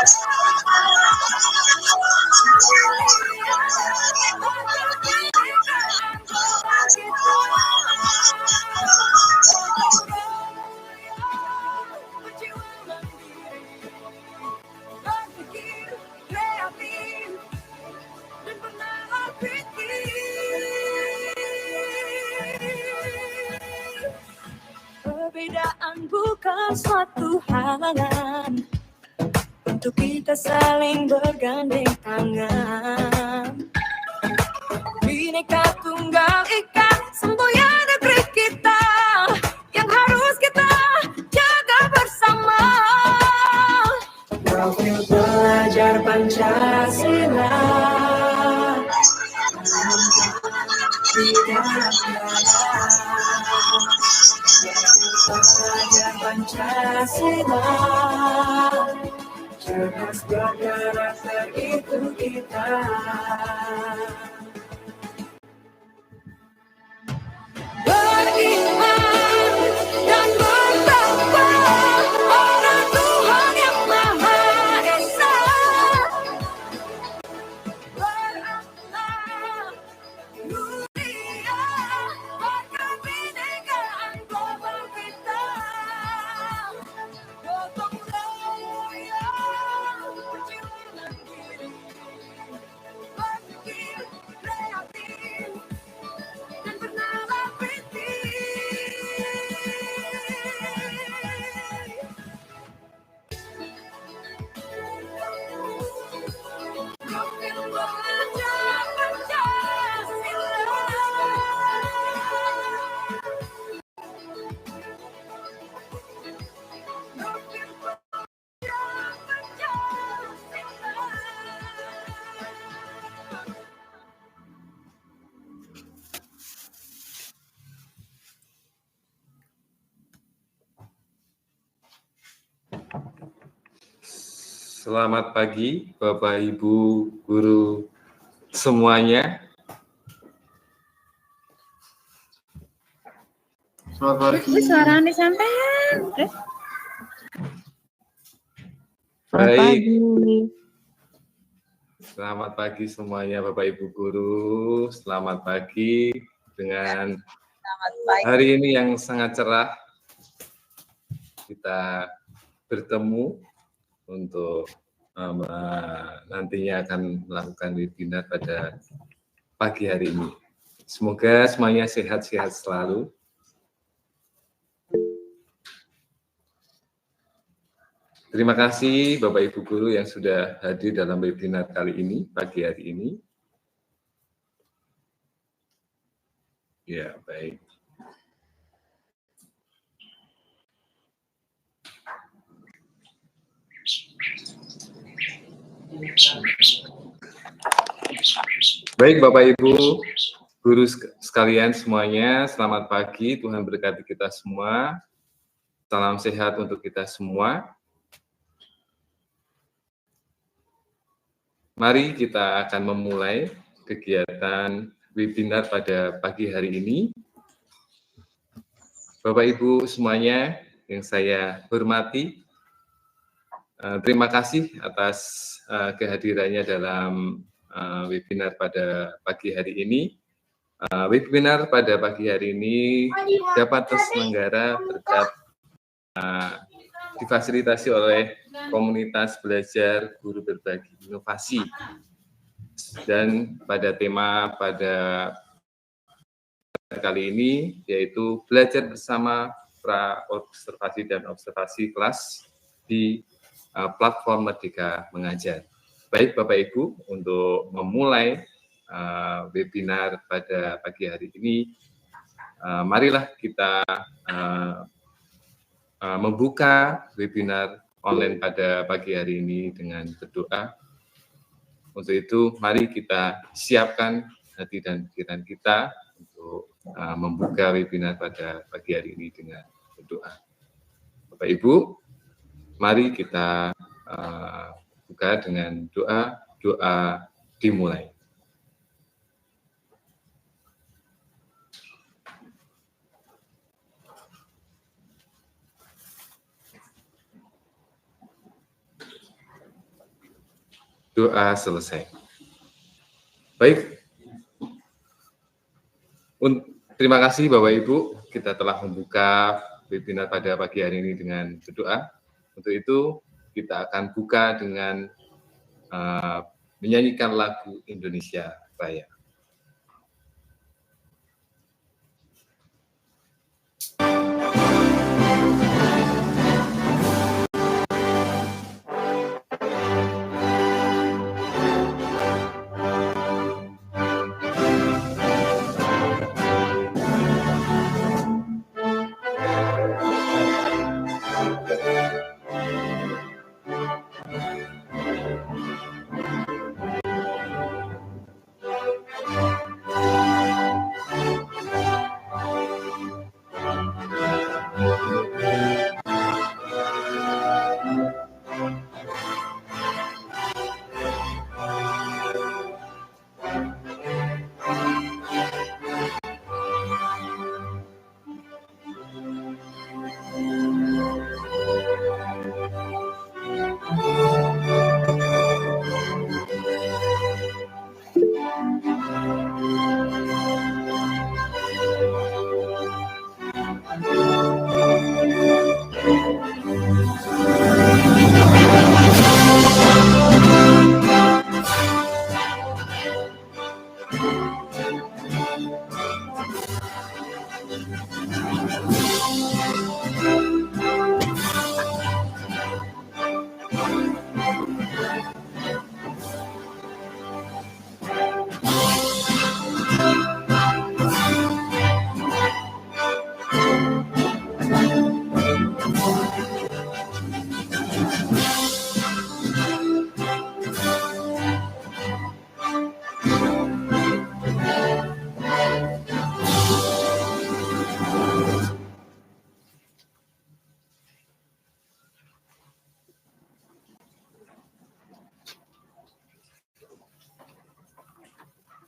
Perbedaan bukan suatu halangan untuk kita saling bergandeng tangan. Bineka Tunggal Ika, semboyan negeri kita yang harus kita jaga bersama. Profil pelajar Pancasila, pelajar Pancasila, cerdas berkarakter itu kita. Beriman dan bertakwa pada Tuhan yang Maha Esa. Berakhlak mulia pada kebinekaan global kita. Gotong royong perjuangan diri, berpikir kreatif dan bernalar kritis. Profil pelajar Pancasila. Profil pelajar Pancasila. Selamat pagi, Bapak, Ibu, guru semuanya. Selamat pagi. Suaranya sampean. Baik. Selamat pagi semuanya, Bapak, Ibu guru. Selamat pagi dengan hari ini yang sangat cerah. Kita bertemu untuk nantinya akan melakukan webinar pada pagi hari ini. Semoga semuanya sehat-sehat selalu. Terima kasih Bapak Ibu guru yang sudah hadir dalam webinar kali ini, pagi hari ini. Ya, baik. Baik Bapak Ibu guru sekalian semuanya, selamat pagi, Tuhan berkati kita semua. Salam sehat untuk kita semua. Mari kita akan memulai kegiatan webinar pada pagi hari ini. Bapak Ibu semuanya yang saya hormati, terima kasih atas kehadirannya dalam webinar pada pagi hari ini. Webinar pada pagi hari ini dapat terselenggara berkat difasilitasi oleh komunitas belajar guru berbagi inovasi. Dan pada tema pada kali ini yaitu belajar bersama pra-observasi dan observasi kelas di platform Merdeka Mengajar. Baik Bapak Ibu, untuk memulai webinar pada pagi hari ini, marilah kita membuka webinar online pada pagi hari ini dengan berdoa. Untuk itu, mari kita siapkan hati dan pikiran kita untuk membuka webinar pada pagi hari ini dengan berdoa. Bapak Ibu, mari kita buka dengan doa dimulai. doa selesai. Baik, terima kasih Bapak Ibu, kita telah membuka webinar pada pagi hari ini dengan berdoa. Untuk itu, kita akan buka dengan menyanyikan lagu Indonesia Raya.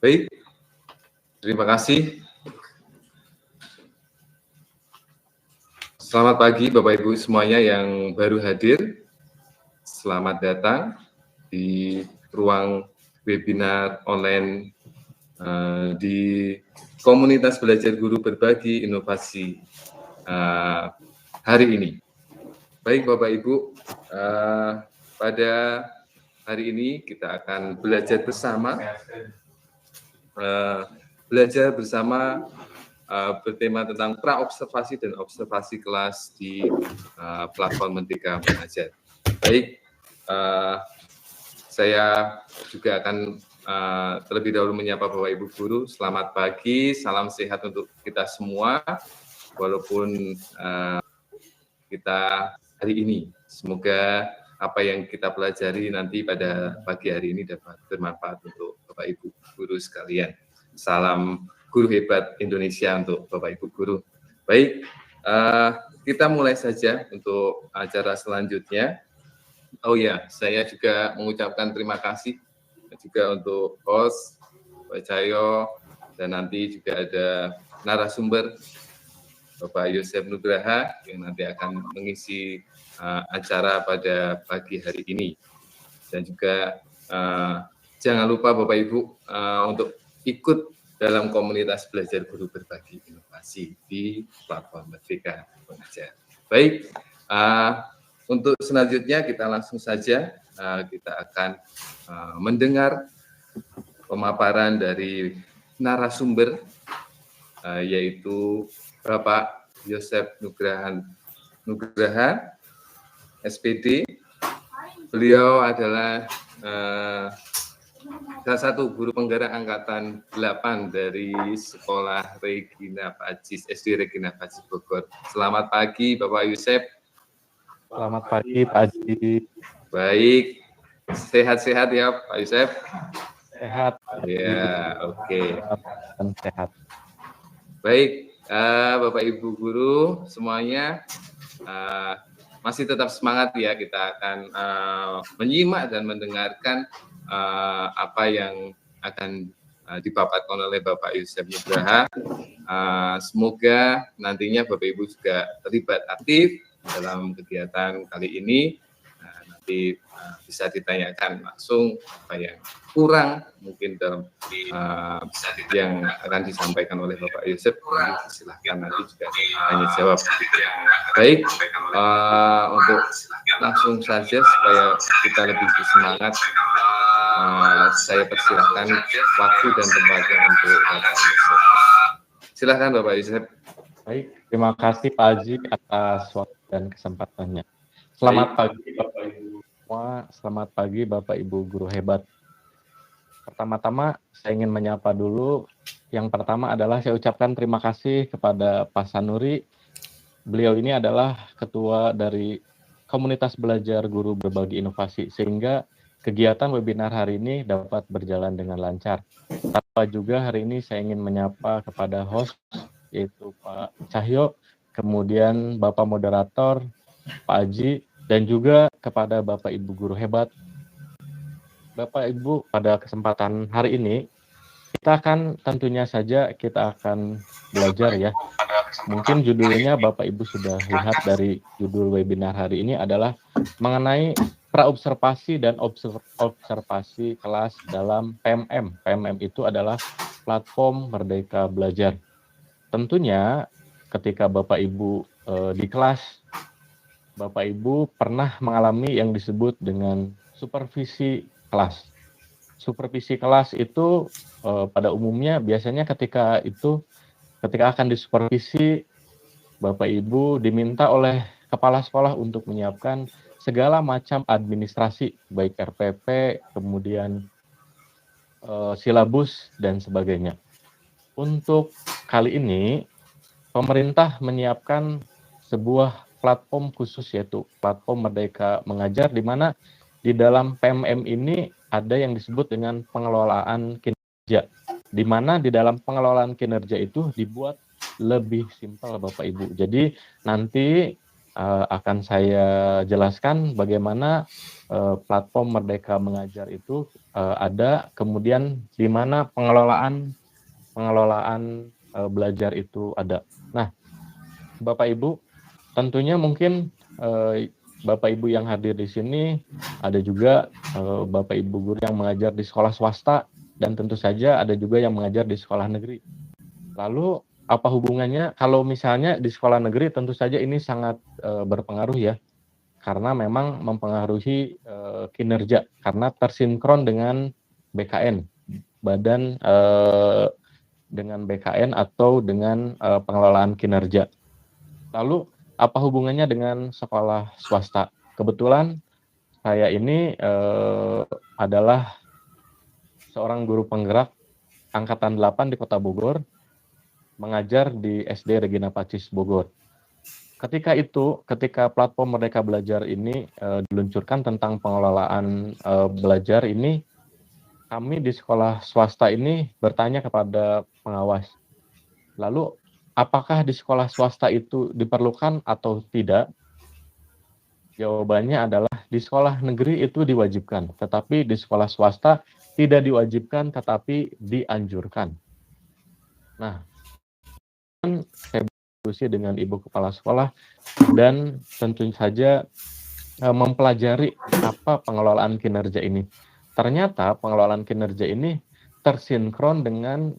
Baik, terima kasih. Selamat pagi Bapak Ibu semuanya yang baru hadir. Selamat datang di ruang webinar online di komunitas belajar guru berbagi inovasi hari ini. Baik Bapak Ibu, pada hari ini kita akan belajar bersama bertema tentang pra-observasi dan observasi kelas di platform Merdeka Mengajar. Baik, saya juga akan terlebih dahulu menyapa Bapak Ibu Guru. Selamat pagi, salam sehat untuk kita semua, walaupun kita hari ini. Semoga apa yang kita pelajari nanti pada pagi hari ini dapat bermanfaat untuk Bapak Ibu Guru sekalian. Salam guru hebat Indonesia untuk Bapak Ibu Guru. Baik, kita mulai saja untuk acara selanjutnya. Oh ya, saya juga mengucapkan terima kasih juga untuk host, Pak Cahyo, dan nanti juga ada narasumber Bapak Yosef Nugraha yang nanti akan mengisi acara pada pagi hari ini. Dan juga jangan lupa Bapak Ibu untuk ikut dalam komunitas belajar guru berbagi inovasi di platform Merdeka Mengajar. Baik, untuk selanjutnya kita langsung saja kita akan mendengar pemaparan dari narasumber yaitu Bapak Yosef Nugraha, SPD. Beliau adalah salah satu guru penggerak angkatan 8 dari Sekolah Regina Pacis, SD Regina Pacis Bogor. Selamat pagi Bapak Yosef. Selamat pagi Pak Haji. Baik, sehat-sehat ya Pak Yosef? Sehat. Ya, oke. Sehat. Baik, Bapak Ibu Guru semuanya masih tetap semangat ya, kita akan menyimak dan mendengarkan apa yang akan dipaparkan oleh Bapak Yosef Nugraha. Semoga nantinya Bapak Ibu juga terlibat aktif dalam kegiatan kali ini. nanti bisa ditanyakan langsung apa yang kurang mungkin dalam yang akan disampaikan oleh Bapak Yosef, silahkan nanti juga tanya jawab. Baik, untuk langsung saja supaya kita lebih bersemangat, saya persilahkan waktu dan tempatnya untuk Bapak Yosef. Silahkan Bapak Yosef. Baik, terima kasih Pak Haji atas waktu dan kesempatannya. Selamat pagi Bapak Ibu semua, selamat pagi Bapak Ibu guru hebat. Pertama-tama saya ingin menyapa dulu. Yang pertama adalah saya ucapkan terima kasih kepada Pak Sanuri. Beliau ini adalah ketua dari komunitas belajar guru berbagi inovasi, sehingga kegiatan webinar hari ini dapat berjalan dengan lancar. Tanpa juga hari ini saya ingin menyapa kepada host, yaitu Pak Cahyo, kemudian Bapak Moderator, Pak Haji, dan juga kepada Bapak Ibu guru hebat. Bapak Ibu, pada kesempatan hari ini, kita akan tentunya saja kita akan belajar ya. Mungkin judulnya Bapak Ibu sudah lihat dari judul webinar hari ini adalah mengenai praobservasi dan observasi kelas dalam PMM. PMM itu adalah platform Merdeka Belajar. Tentunya ketika Bapak Ibu di kelas, Bapak Ibu pernah mengalami yang disebut dengan supervisi kelas. Supervisi kelas itu pada umumnya biasanya ketika akan disupervisi, Bapak Ibu diminta oleh kepala sekolah untuk menyiapkan segala macam administrasi, baik RPP, kemudian silabus, dan sebagainya. Untuk kali ini, pemerintah menyiapkan sebuah platform khusus, yaitu platform Merdeka Mengajar, di mana di dalam PMM ini ada yang disebut dengan pengelolaan kinerja, di mana di dalam pengelolaan kinerja itu dibuat lebih simpel Bapak Ibu. Jadi nanti akan saya jelaskan bagaimana platform Merdeka Mengajar itu ada, kemudian di mana pengelolaan belajar itu ada. Nah, Bapak Ibu, tentunya mungkin Bapak Ibu yang hadir di sini ada juga Bapak Ibu guru yang mengajar di sekolah swasta, dan tentu saja ada juga yang mengajar di sekolah negeri. Lalu apa hubungannya? Kalau misalnya di sekolah negeri, tentu saja ini sangat berpengaruh ya, karena memang mempengaruhi kinerja, karena tersinkron dengan BKN, dengan BKN atau dengan pengelolaan kinerja. Lalu apa hubungannya dengan sekolah swasta? Kebetulan saya ini adalah seorang guru penggerak angkatan 8 di Kota Bogor, mengajar di SD Regina Pacis Bogor. Ketika platform Merdeka Belajar ini diluncurkan tentang pengelolaan belajar ini, kami di sekolah swasta ini bertanya kepada pengawas. Lalu apakah di sekolah swasta itu diperlukan atau tidak? Jawabannya adalah di sekolah negeri itu diwajibkan, tetapi di sekolah swasta tidak diwajibkan tetapi dianjurkan. Nah, saya berdiskusi dengan Ibu Kepala Sekolah dan tentu saja mempelajari apa pengelolaan kinerja ini. Ternyata pengelolaan kinerja ini tersinkron dengan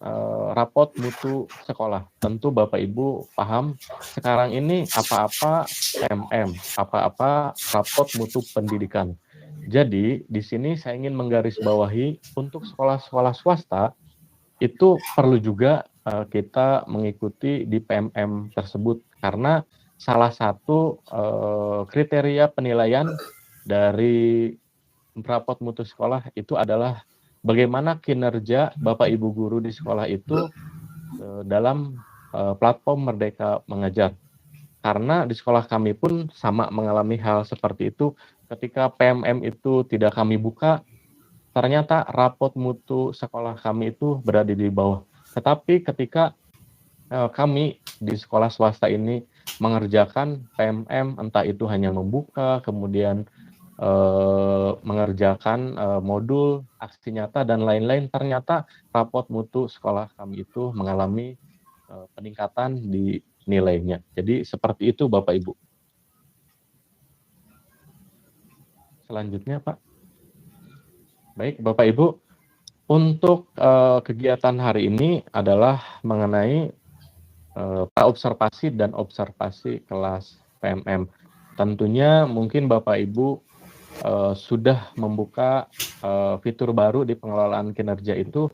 rapot mutu sekolah. Tentu Bapak Ibu paham sekarang ini apa-apa PMM, apa-apa rapot mutu pendidikan. Jadi di sini saya ingin menggarisbawahi untuk sekolah-sekolah swasta itu perlu juga kita mengikuti di PMM tersebut, karena salah satu kriteria penilaian dari rapot mutu sekolah itu adalah bagaimana kinerja Bapak Ibu guru di sekolah itu dalam platform Merdeka Mengajar. Karena di sekolah kami pun sama mengalami hal seperti itu. Ketika PMM itu tidak kami buka, ternyata rapot mutu sekolah kami itu berada di bawah. Tetapi ketika kami di sekolah swasta ini mengerjakan PMM, entah itu hanya membuka, kemudian mengerjakan modul, aksi nyata, dan lain-lain, ternyata rapot mutu sekolah kami itu mengalami peningkatan di nilainya. Jadi seperti itu Bapak Ibu. Selanjutnya, Pak. Baik, Bapak Ibu, untuk kegiatan hari ini adalah mengenai praobservasi dan observasi kelas PMM. Tentunya mungkin Bapak Ibu sudah membuka fitur baru di pengelolaan kinerja itu,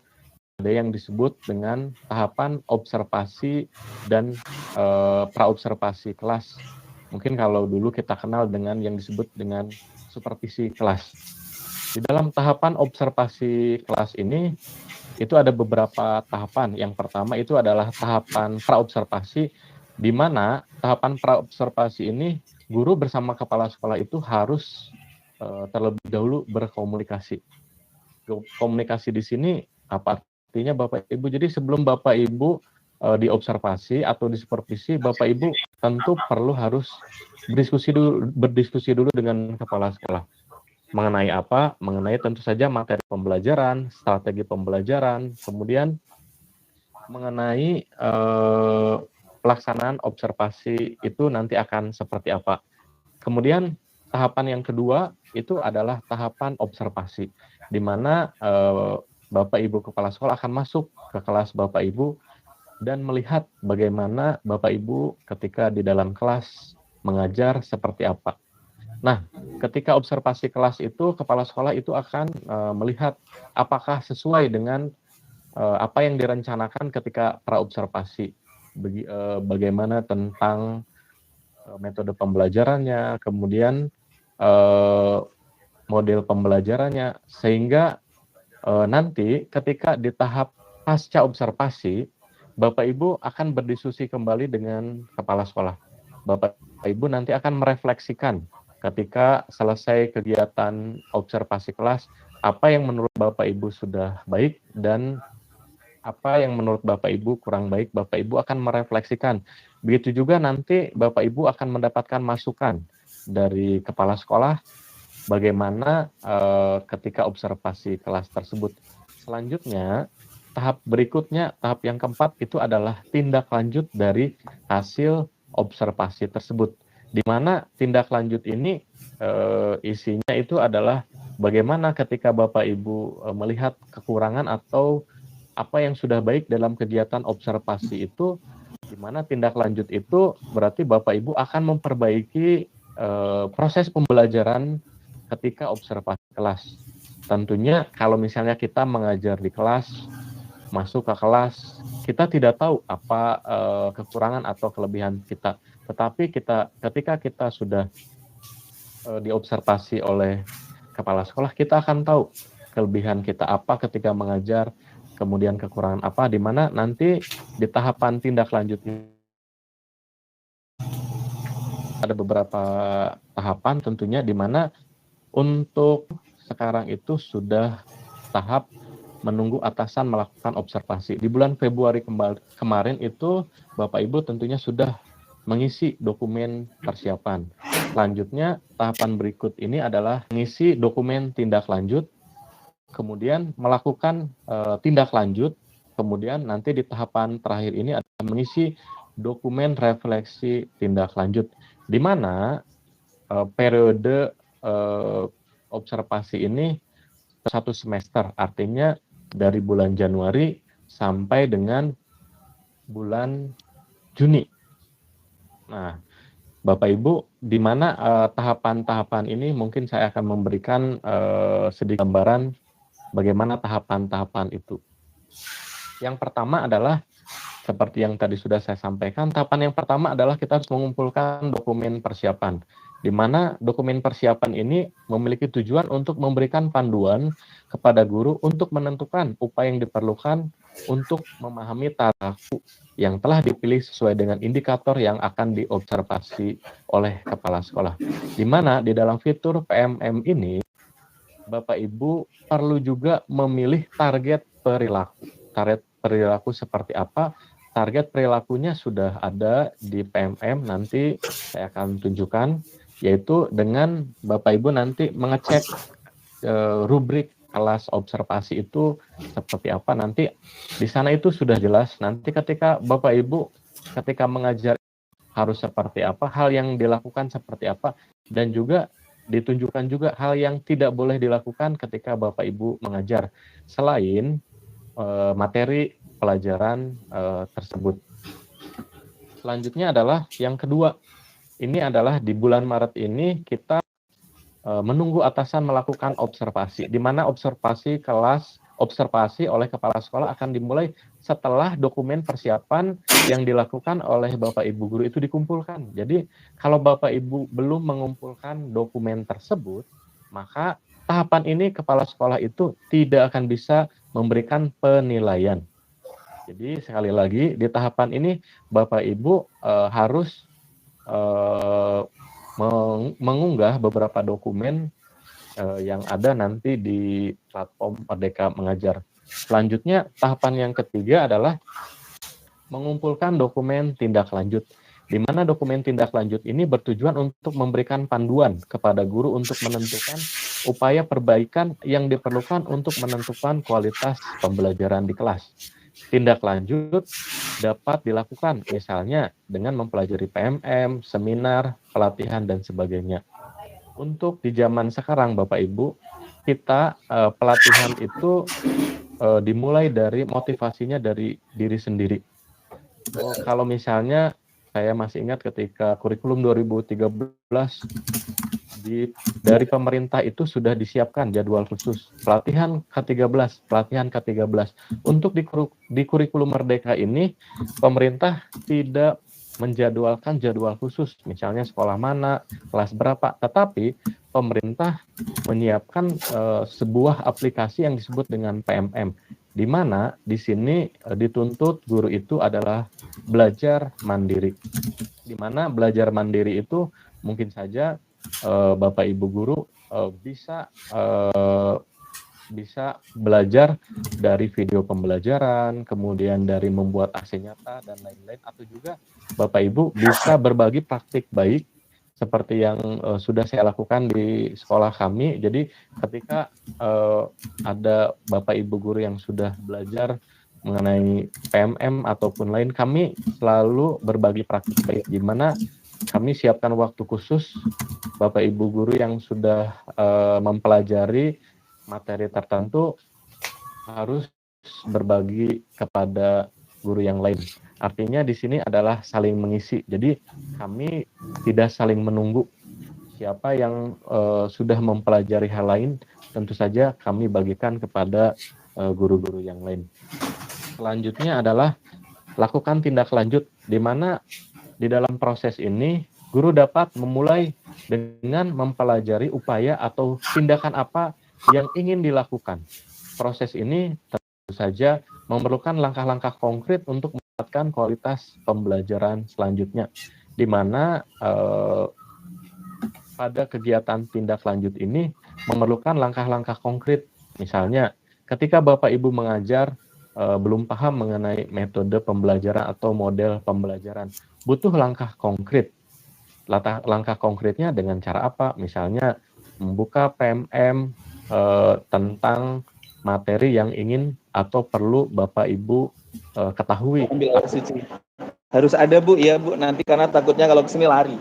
ada yang disebut dengan tahapan observasi dan praobservasi kelas. Mungkin kalau dulu kita kenal dengan yang disebut dengan supervisi kelas. Di dalam tahapan observasi kelas ini, itu ada beberapa tahapan. Yang pertama itu adalah tahapan praobservasi, di mana tahapan praobservasi ini guru bersama kepala sekolah itu harus terlebih dahulu berkomunikasi. Komunikasi di sini apa artinya Bapak Ibu? Jadi sebelum Bapak Ibu diobservasi atau disupervisi, Bapak Ibu tentu perlu harus berdiskusi dulu dengan kepala sekolah. Mengenai apa? Mengenai tentu saja materi pembelajaran, strategi pembelajaran, kemudian mengenai pelaksanaan observasi itu nanti akan seperti apa. Kemudian tahapan yang kedua itu adalah tahapan observasi, di mana Bapak Ibu kepala sekolah akan masuk ke kelas Bapak Ibu dan melihat bagaimana Bapak Ibu ketika di dalam kelas mengajar seperti apa. Nah, ketika observasi kelas itu, kepala sekolah itu akan melihat apakah sesuai dengan apa yang direncanakan ketika praobservasi. Bagaimana tentang metode pembelajarannya, kemudian model pembelajarannya, sehingga nanti ketika di tahap pasca observasi, Bapak Ibu akan berdiskusi kembali dengan kepala sekolah. Bapak Ibu nanti akan merefleksikan ketika selesai kegiatan observasi kelas, apa yang menurut Bapak Ibu sudah baik dan apa yang menurut Bapak Ibu kurang baik, Bapak Ibu akan merefleksikan. Begitu juga nanti Bapak Ibu akan mendapatkan masukan dari kepala sekolah bagaimana ketika observasi kelas tersebut. Selanjutnya, tahap berikutnya, tahap yang keempat itu adalah tindak lanjut dari hasil observasi tersebut. Di mana tindak lanjut ini isinya itu adalah bagaimana ketika Bapak Ibu melihat kekurangan atau apa yang sudah baik dalam kegiatan observasi itu, di mana tindak lanjut itu berarti Bapak Ibu akan memperbaiki proses pembelajaran ketika observasi kelas. Tentunya kalau misalnya kita mengajar di kelas, masuk ke kelas, kita tidak tahu apa kekurangan atau kelebihan kita. Tetapi ketika kita sudah diobservasi oleh kepala sekolah, kita akan tahu kelebihan kita apa ketika mengajar, kemudian kekurangan apa, di mana nanti di tahapan tindak lanjut ada beberapa tahapan tentunya, di mana untuk sekarang itu sudah tahap menunggu atasan melakukan observasi. Di bulan Februari kemarin itu Bapak Ibu tentunya sudah mengisi dokumen persiapan. Selanjutnya tahapan berikut ini adalah mengisi dokumen tindak lanjut, kemudian melakukan tindak lanjut, kemudian nanti di tahapan terakhir ini adalah mengisi dokumen refleksi tindak lanjut, di mana periode observasi ini satu semester, artinya dari bulan Januari sampai dengan bulan Juni. Nah, Bapak Ibu, di mana tahapan-tahapan ini mungkin saya akan memberikan sedikit gambaran bagaimana tahapan-tahapan itu. Yang pertama adalah seperti yang tadi sudah saya sampaikan, tahapan yang pertama adalah kita harus mengumpulkan dokumen persiapan, di mana dokumen persiapan ini memiliki tujuan untuk memberikan panduan kepada guru untuk menentukan upaya yang diperlukan untuk memahami taraku yang telah dipilih sesuai dengan indikator yang akan diobservasi oleh kepala sekolah. Di mana di dalam fitur PMM ini, Bapak Ibu perlu juga memilih target perilaku. Target perilaku seperti apa? Target perilakunya sudah ada di PMM, nanti saya akan tunjukkan, yaitu dengan Bapak Ibu nanti mengecek rubrik kelas observasi itu seperti apa. Nanti di sana itu sudah jelas, nanti ketika Bapak Ibu ketika mengajar harus seperti apa, hal yang dilakukan seperti apa, dan juga ditunjukkan juga hal yang tidak boleh dilakukan ketika Bapak Ibu mengajar selain materi pelajaran tersebut. Selanjutnya adalah yang kedua. Ini adalah di bulan Maret ini kita menunggu atasan melakukan observasi, di mana observasi oleh kepala sekolah akan dimulai setelah dokumen persiapan yang dilakukan oleh Bapak Ibu guru itu dikumpulkan. Jadi kalau Bapak Ibu belum mengumpulkan dokumen tersebut, maka tahapan ini kepala sekolah itu tidak akan bisa memberikan penilaian. Jadi sekali lagi di tahapan ini Bapak Ibu harus mengunggah beberapa dokumen yang ada nanti di platform Merdeka Mengajar. Selanjutnya, tahapan yang ketiga adalah mengumpulkan dokumen tindak lanjut, di mana dokumen tindak lanjut ini bertujuan untuk memberikan panduan kepada guru untuk menentukan upaya perbaikan yang diperlukan untuk menentukan kualitas pembelajaran di kelas. Tindak lanjut dapat dilakukan misalnya dengan mempelajari PMM, seminar, pelatihan, dan sebagainya. Untuk di zaman sekarang Bapak Ibu, kita pelatihan itu dimulai dari motivasinya dari diri sendiri. Kalau misalnya saya masih ingat ketika kurikulum 2013 dari pemerintah itu sudah disiapkan jadwal khusus pelatihan K13, Untuk di kurikulum Merdeka ini pemerintah tidak menjadwalkan jadwal khusus, misalnya sekolah mana, kelas berapa, tetapi pemerintah menyiapkan sebuah aplikasi yang disebut dengan PMM, di mana di sini dituntut guru itu adalah belajar mandiri. Di mana belajar mandiri itu mungkin saja Bapak Ibu guru bisa belajar dari video pembelajaran, kemudian dari membuat aksi nyata dan lain-lain, atau juga Bapak Ibu bisa berbagi praktik baik seperti yang sudah saya lakukan di sekolah kami. Jadi ketika ada Bapak Ibu guru yang sudah belajar mengenai PMM ataupun lain, kami selalu berbagi praktik baik, di mana kami siapkan waktu khusus Bapak Ibu guru yang sudah mempelajari materi tertentu harus berbagi kepada guru yang lain. Artinya di sini adalah saling mengisi. Jadi kami tidak saling menunggu siapa yang sudah mempelajari hal lain, tentu saja kami bagikan kepada guru-guru yang lain. Selanjutnya adalah lakukan tindak lanjut, di mana di dalam proses ini guru dapat memulai dengan mempelajari upaya atau tindakan apa yang ingin dilakukan. Proses ini tentu saja memerlukan langkah-langkah konkret untuk meningkatkan kualitas pembelajaran selanjutnya, di mana pada kegiatan tindak lanjut ini memerlukan langkah-langkah konkret. Misalnya, ketika Bapak Ibu mengajar belum paham mengenai metode pembelajaran atau model pembelajaran, butuh langkah konkret. Langkah konkretnya dengan cara apa? Misalnya, membuka PMM tentang materi yang ingin atau perlu Bapak Ibu ketahui. Ambil air suci. Harus ada Bu, ya Bu, nanti karena takutnya kalau kesini lari.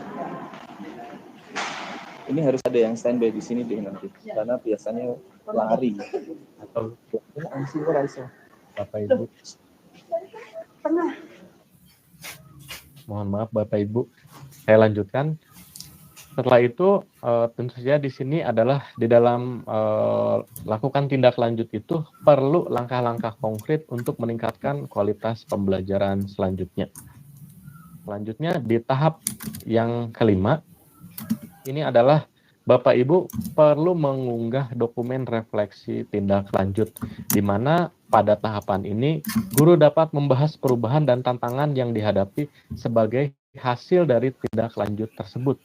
Ini harus ada yang standby di sini deh nanti, karena biasanya lari. Atau Bapak Ibu. Mohon maaf Bapak Ibu, saya lanjutkan. Setelah itu tentu saja di sini adalah di dalam lakukan tindak lanjut itu perlu langkah-langkah konkret untuk meningkatkan kualitas pembelajaran selanjutnya. Selanjutnya di tahap yang kelima, ini adalah Bapak Ibu perlu mengunggah dokumen refleksi tindak lanjut, di mana pada tahapan ini guru dapat membahas perubahan dan tantangan yang dihadapi sebagai hasil dari tindak lanjut tersebut.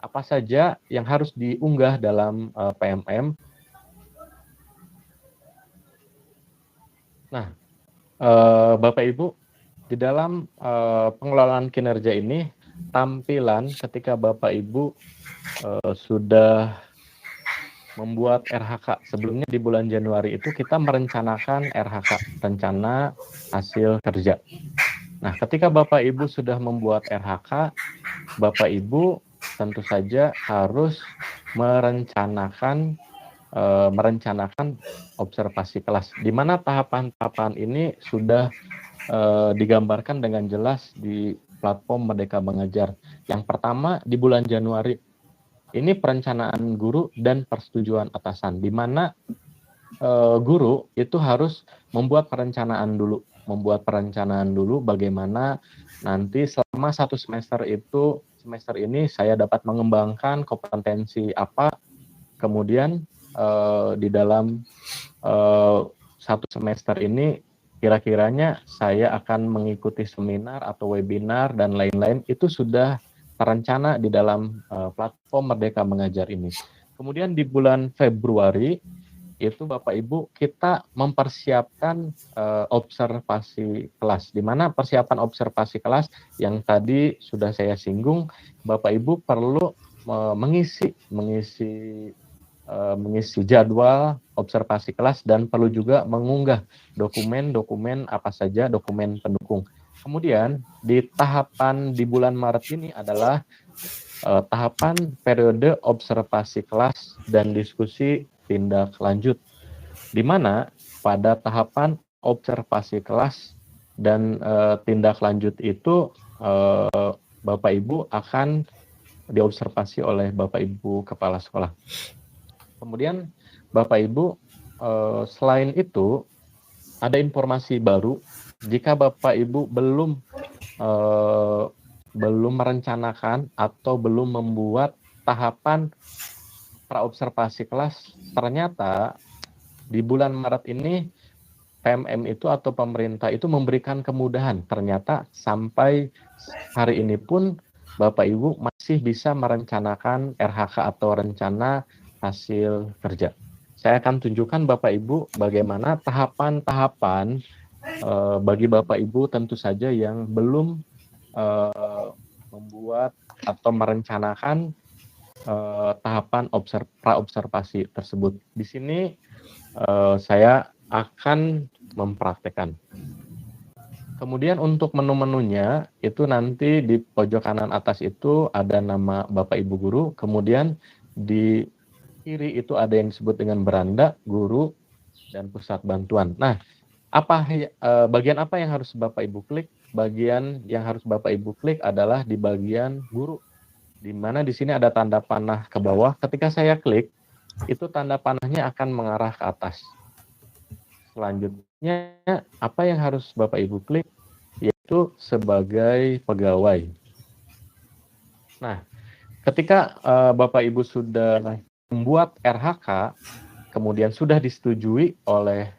Apa saja yang harus diunggah dalam PMM. Nah, Bapak Ibu, di dalam pengelolaan kinerja ini, tampilan ketika Bapak Ibu sudah membuat RHK. Sebelumnya di bulan Januari itu kita merencanakan RHK, rencana hasil kerja. Nah, ketika Bapak Ibu sudah membuat RHK, Bapak Ibu tentu saja harus merencanakan observasi kelas, di mana tahapan-tahapan ini sudah digambarkan dengan jelas di platform Merdeka Mengajar. Yang pertama di bulan Januari, ini perencanaan guru dan persetujuan atasan, di mana guru itu harus membuat perencanaan dulu bagaimana nanti selama satu semester ini saya dapat mengembangkan kompetensi apa, kemudian di dalam satu semester ini kira-kiranya saya akan mengikuti seminar atau webinar dan lain-lain, itu sudah terencana di dalam platform Merdeka Mengajar ini. Kemudian di bulan Februari itu Bapak Ibu kita mempersiapkan observasi kelas, di mana persiapan observasi kelas yang tadi sudah saya singgung, Bapak Ibu perlu mengisi jadwal observasi kelas dan perlu juga mengunggah dokumen-dokumen apa saja, dokumen pendukung. Kemudian di bulan Maret ini adalah tahapan periode observasi kelas dan diskusi tindak lanjut, di mana pada tahapan observasi kelas dan tindak lanjut itu Bapak Ibu akan diobservasi oleh Bapak Ibu Kepala Sekolah. Kemudian Bapak Ibu selain itu ada informasi baru, jika Bapak Ibu belum merencanakan atau belum membuat tahapan praobservasi kelas, ternyata di bulan Maret ini PMM itu atau pemerintah itu memberikan kemudahan. Ternyata sampai hari ini pun Bapak Ibu masih bisa merencanakan RHK atau rencana hasil kerja. Saya akan tunjukkan Bapak Ibu bagaimana tahapan-tahapan bagi Bapak Ibu tentu saja yang belum membuat atau merencanakan tahapan praobservasi tersebut. Di sini saya akan mempraktekkan. Kemudian untuk menu-menunya itu nanti di pojok kanan atas itu ada nama Bapak Ibu guru, kemudian di kiri itu ada yang disebut dengan beranda, guru, dan pusat bantuan. Nah, bagian apa yang harus Bapak Ibu klik? Bagian yang harus Bapak Ibu klik adalah di bagian guru, di mana di sini ada tanda panah ke bawah. Ketika saya klik, itu tanda panahnya akan mengarah ke atas. Selanjutnya, apa yang harus Bapak Ibu klik? Yaitu sebagai pegawai. Nah, ketika Bapak Ibu sudah membuat RHK, kemudian sudah disetujui oleh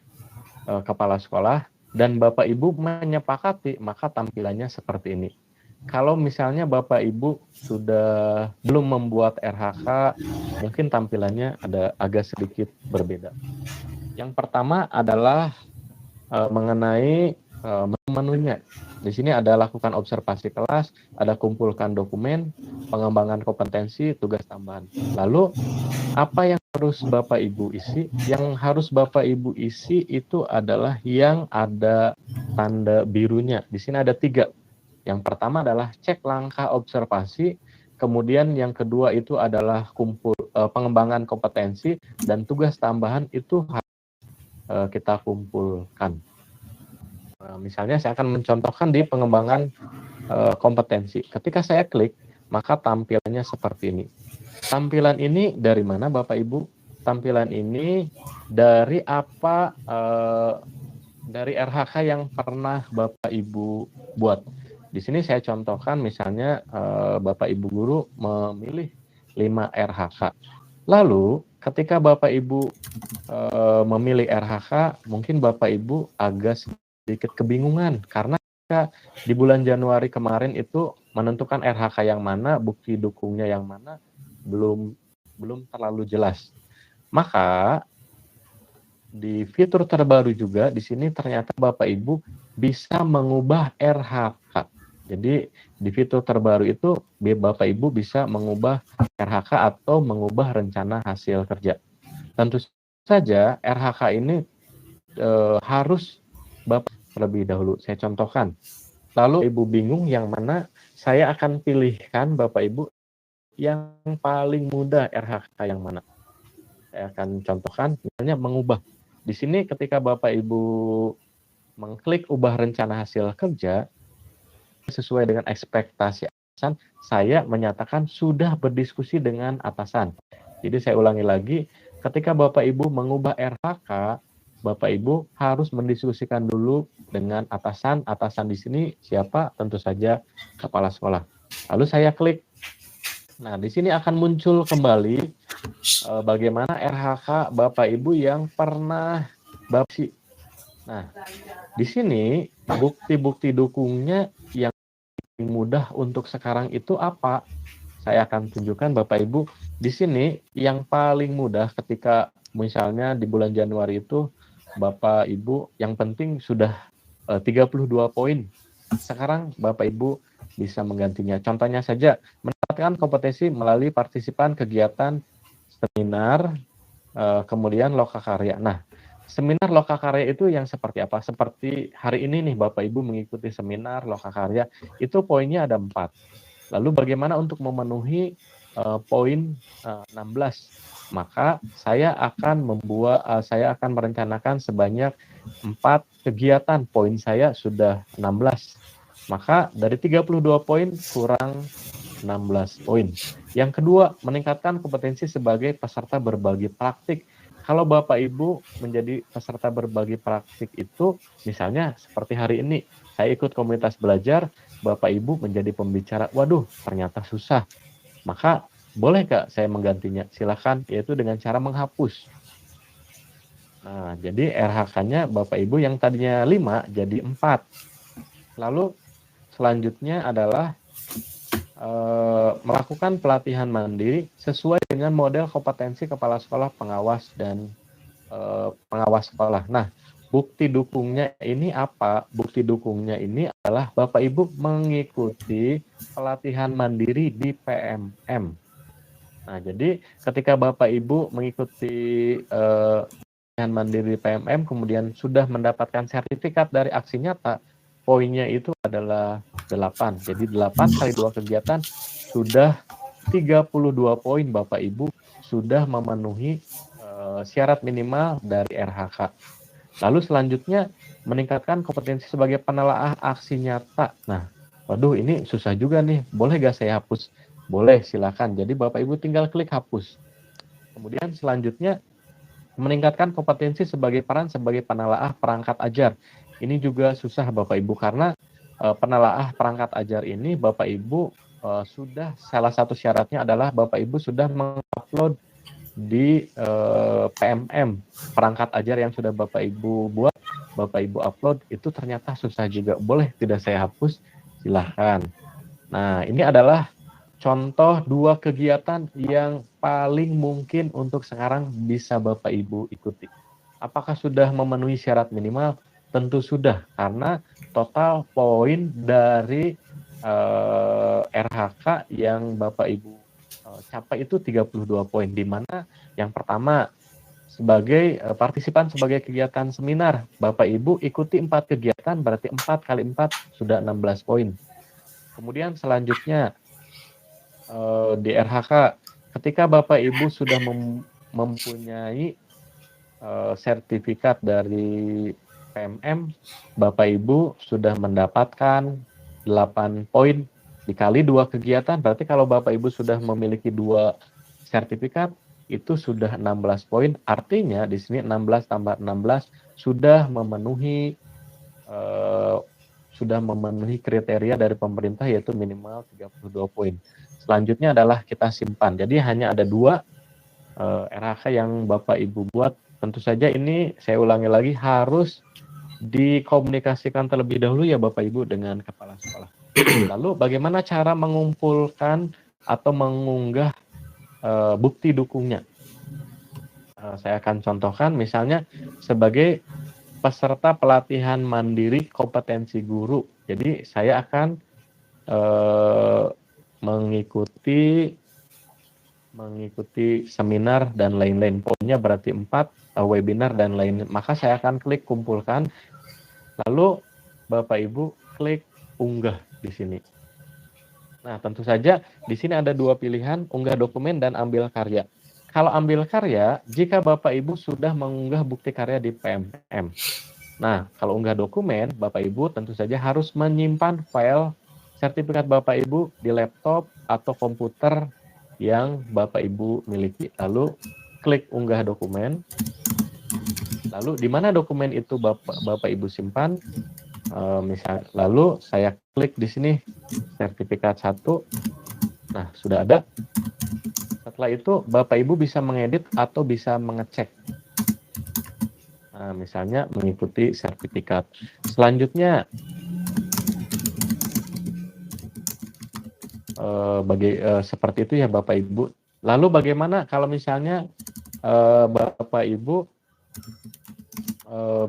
kepala sekolah, dan Bapak Ibu menyepakati, maka tampilannya seperti ini. Kalau misalnya Bapak Ibu sudah belum membuat RHK, mungkin tampilannya agak sedikit berbeda. Yang pertama adalah mengenai menu-menunya. Di sini ada lakukan observasi kelas, ada kumpulkan dokumen, pengembangan kompetensi, tugas tambahan. Lalu apa yang harus Bapak Ibu isi? Yang harus Bapak Ibu isi itu adalah yang ada tanda birunya. Di sini ada 3. Yang pertama adalah cek langkah observasi, kemudian yang kedua itu adalah pengembangan kompetensi, dan tugas tambahan itu harus kita kumpulkan. Misalnya saya akan mencontohkan di pengembangan kompetensi. Ketika saya klik, maka tampilannya seperti ini. Tampilan ini dari mana Bapak Ibu? Tampilan ini dari dari RHK yang pernah Bapak Ibu buat. Di sini saya contohkan misalnya Bapak Ibu guru memilih 5 RHK. Lalu ketika Bapak Ibu memilih RHK, mungkin Bapak Ibu agak sedikit kebingungan karena di bulan Januari kemarin itu menentukan RHK yang mana, bukti dukungnya yang mana, belum terlalu jelas. Maka di fitur terbaru juga di sini ternyata Bapak Ibu bisa mengubah RHK. Jadi di fitur terbaru itu Bapak Ibu bisa mengubah RHK atau mengubah rencana hasil kerja. Tentu saja RHK ini harus Bapak terlebih dahulu. Saya contohkan. Lalu Ibu bingung yang mana, saya akan pilihkan Bapak Ibu yang paling mudah RHK yang mana? Saya akan contohkan, misalnya mengubah. Di sini ketika Bapak Ibu mengklik ubah rencana hasil kerja, sesuai dengan ekspektasi atasan, saya menyatakan sudah berdiskusi dengan atasan. Jadi saya ulangi lagi, ketika Bapak Ibu mengubah RHK, Bapak Ibu harus mendiskusikan dulu dengan atasan. Atasan di sini siapa? Tentu saja kepala sekolah. Lalu saya klik. Nah, di sini akan muncul kembali bagaimana RHK Bapak Ibu yang pernah Bapak. Nah, di sini bukti-bukti dukungnya yang mudah untuk sekarang itu apa? Saya akan tunjukkan Bapak Ibu. Di sini yang paling mudah ketika misalnya di bulan Januari itu Bapak Ibu yang penting sudah 32 poin. Sekarang Bapak Ibu bisa menggantinya. Contohnya saja, meningkatkan kompetensi melalui partisipan kegiatan seminar, kemudian lokakarya. Nah, seminar lokakarya itu yang seperti apa? Seperti hari ini nih Bapak Ibu mengikuti seminar lokakarya, itu poinnya ada 4. Lalu bagaimana untuk memenuhi poin 16? Maka saya akan merencanakan sebanyak 4 kegiatan. Poin saya sudah 16. Maka dari 32 poin kurang 16 poin. Yang kedua, meningkatkan kompetensi sebagai peserta berbagi praktik. Kalau Bapak Ibu menjadi peserta berbagi praktik itu, misalnya seperti hari ini, saya ikut komunitas belajar, Bapak Ibu menjadi pembicara, waduh ternyata susah. Maka boleh Kak saya menggantinya? Silakan, yaitu dengan cara menghapus. Nah, jadi RHK-nya Bapak Ibu yang tadinya 5 jadi 4. Lalu selanjutnya adalah melakukan pelatihan mandiri sesuai dengan model kompetensi kepala sekolah, pengawas, dan pengawas sekolah. Nah, bukti dukungnya ini apa? Bukti dukungnya ini adalah Bapak Ibu mengikuti pelatihan mandiri di PMM. Nah, jadi ketika Bapak Ibu mengikuti pelatihan mandiri di PMM, kemudian sudah mendapatkan sertifikat dari aksi nyata, poinnya itu adalah 8. Jadi 8 kali 2 kegiatan sudah 32 poin Bapak Ibu sudah memenuhi syarat minimal dari RHK. Lalu selanjutnya meningkatkan kompetensi sebagai penelaah aksi nyata. Nah, waduh ini susah juga nih. Boleh gak saya hapus? Boleh, silakan. Jadi Bapak Ibu tinggal klik hapus. Kemudian selanjutnya meningkatkan kompetensi sebagai penelaah perangkat ajar. Ini juga susah Bapak Ibu karena penelaah perangkat ajar ini Bapak Ibu sudah, salah satu syaratnya adalah Bapak Ibu sudah mengupload di PMM perangkat ajar yang sudah Bapak Ibu buat, Bapak Ibu upload, itu ternyata susah juga. Boleh tidak saya hapus? Silahkan. Nah, ini adalah contoh 2 kegiatan yang paling mungkin untuk sekarang bisa Bapak Ibu ikuti. Apakah sudah memenuhi syarat minimal? Tentu sudah, karena total poin dari RHK yang Bapak Ibu capai itu 32 poin, di mana yang pertama sebagai partisipan sebagai kegiatan seminar, Bapak Ibu ikuti 4 kegiatan, berarti 4 kali 4 sudah 16 poin. Kemudian selanjutnya di RHK, ketika Bapak Ibu sudah mempunyai sertifikat dari PMM, Bapak Ibu sudah mendapatkan 8 poin dikali 2 kegiatan, berarti kalau Bapak Ibu sudah memiliki 2 sertifikat, itu sudah 16 poin. Artinya di sini 16 tambah 16 sudah memenuhi kriteria dari pemerintah, yaitu minimal 32 poin. Selanjutnya adalah kita simpan. Jadi hanya ada 2 RHK yang Bapak Ibu buat. Tentu saja ini saya ulangi lagi harus dikomunikasikan terlebih dahulu ya Bapak Ibu dengan kepala sekolah. Lalu bagaimana cara mengumpulkan atau mengunggah bukti dukungnya? Saya akan contohkan misalnya sebagai peserta pelatihan mandiri kompetensi guru. Jadi saya akan mengikuti seminar dan lain-lain. Poinnya berarti 4, webinar dan lain. Maka saya akan klik kumpulkan. Lalu Bapak Ibu klik unggah di sini. Nah, tentu saja di sini ada dua pilihan, unggah dokumen dan ambil karya. Kalau ambil karya, jika Bapak Ibu sudah mengunggah bukti karya di PMM. Nah, kalau unggah dokumen, Bapak Ibu tentu saja harus menyimpan file sertifikat Bapak Ibu di laptop atau komputer yang Bapak Ibu miliki. Lalu klik unggah dokumen. Lalu di mana dokumen itu Bapak Ibu simpan? Lalu saya klik di sini sertifikat 1. Nah, sudah ada. Setelah itu Bapak Ibu bisa mengedit atau bisa mengecek. Nah, misalnya mengikuti sertifikat. Selanjutnya seperti itu ya Bapak Ibu. Lalu bagaimana kalau misalnya Bapak Ibu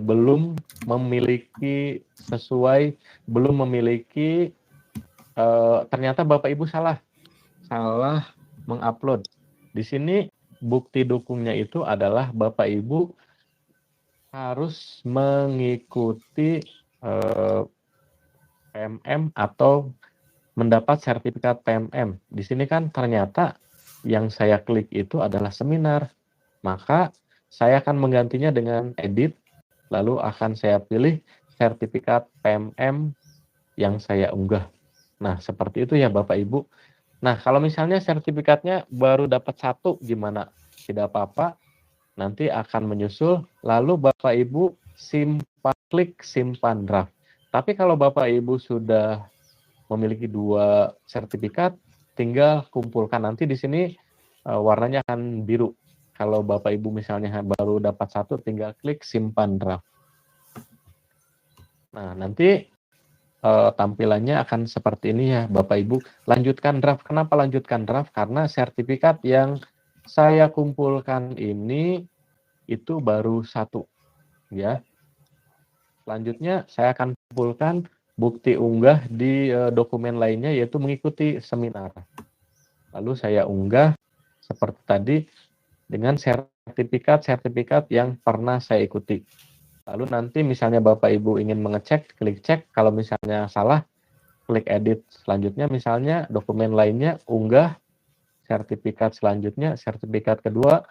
belum memiliki ternyata Bapak Ibu salah mengupload. Di sini bukti dukungnya itu adalah Bapak Ibu harus mengikuti PMM atau mendapat sertifikat PMM. Di sini kan ternyata yang saya klik itu adalah seminar. Maka saya akan menggantinya dengan edit, lalu akan saya pilih sertifikat PMM yang saya unggah. Nah, seperti itu ya Bapak Ibu. Nah, kalau misalnya sertifikatnya baru dapat 1, gimana? Tidak apa-apa, nanti akan menyusul, lalu Bapak Ibu klik simpan draft. Tapi kalau Bapak Ibu sudah memiliki 2 sertifikat, tinggal kumpulkan. Nanti di sini warnanya akan biru. Kalau Bapak Ibu misalnya baru dapat 1, tinggal klik simpan draft. Nah, nanti tampilannya akan seperti ini ya Bapak Ibu. Lanjutkan draft. Kenapa lanjutkan draft? Karena sertifikat yang saya kumpulkan ini itu baru 1 ya. Selanjutnya saya akan kumpulkan bukti unggah di dokumen lainnya, yaitu mengikuti seminar. Lalu saya unggah seperti tadi dengan sertifikat yang pernah saya ikuti. Lalu nanti misalnya Bapak Ibu ingin mengecek, klik cek. Kalau misalnya salah, klik edit. Selanjutnya misalnya dokumen lainnya, unggah sertifikat selanjutnya, sertifikat kedua,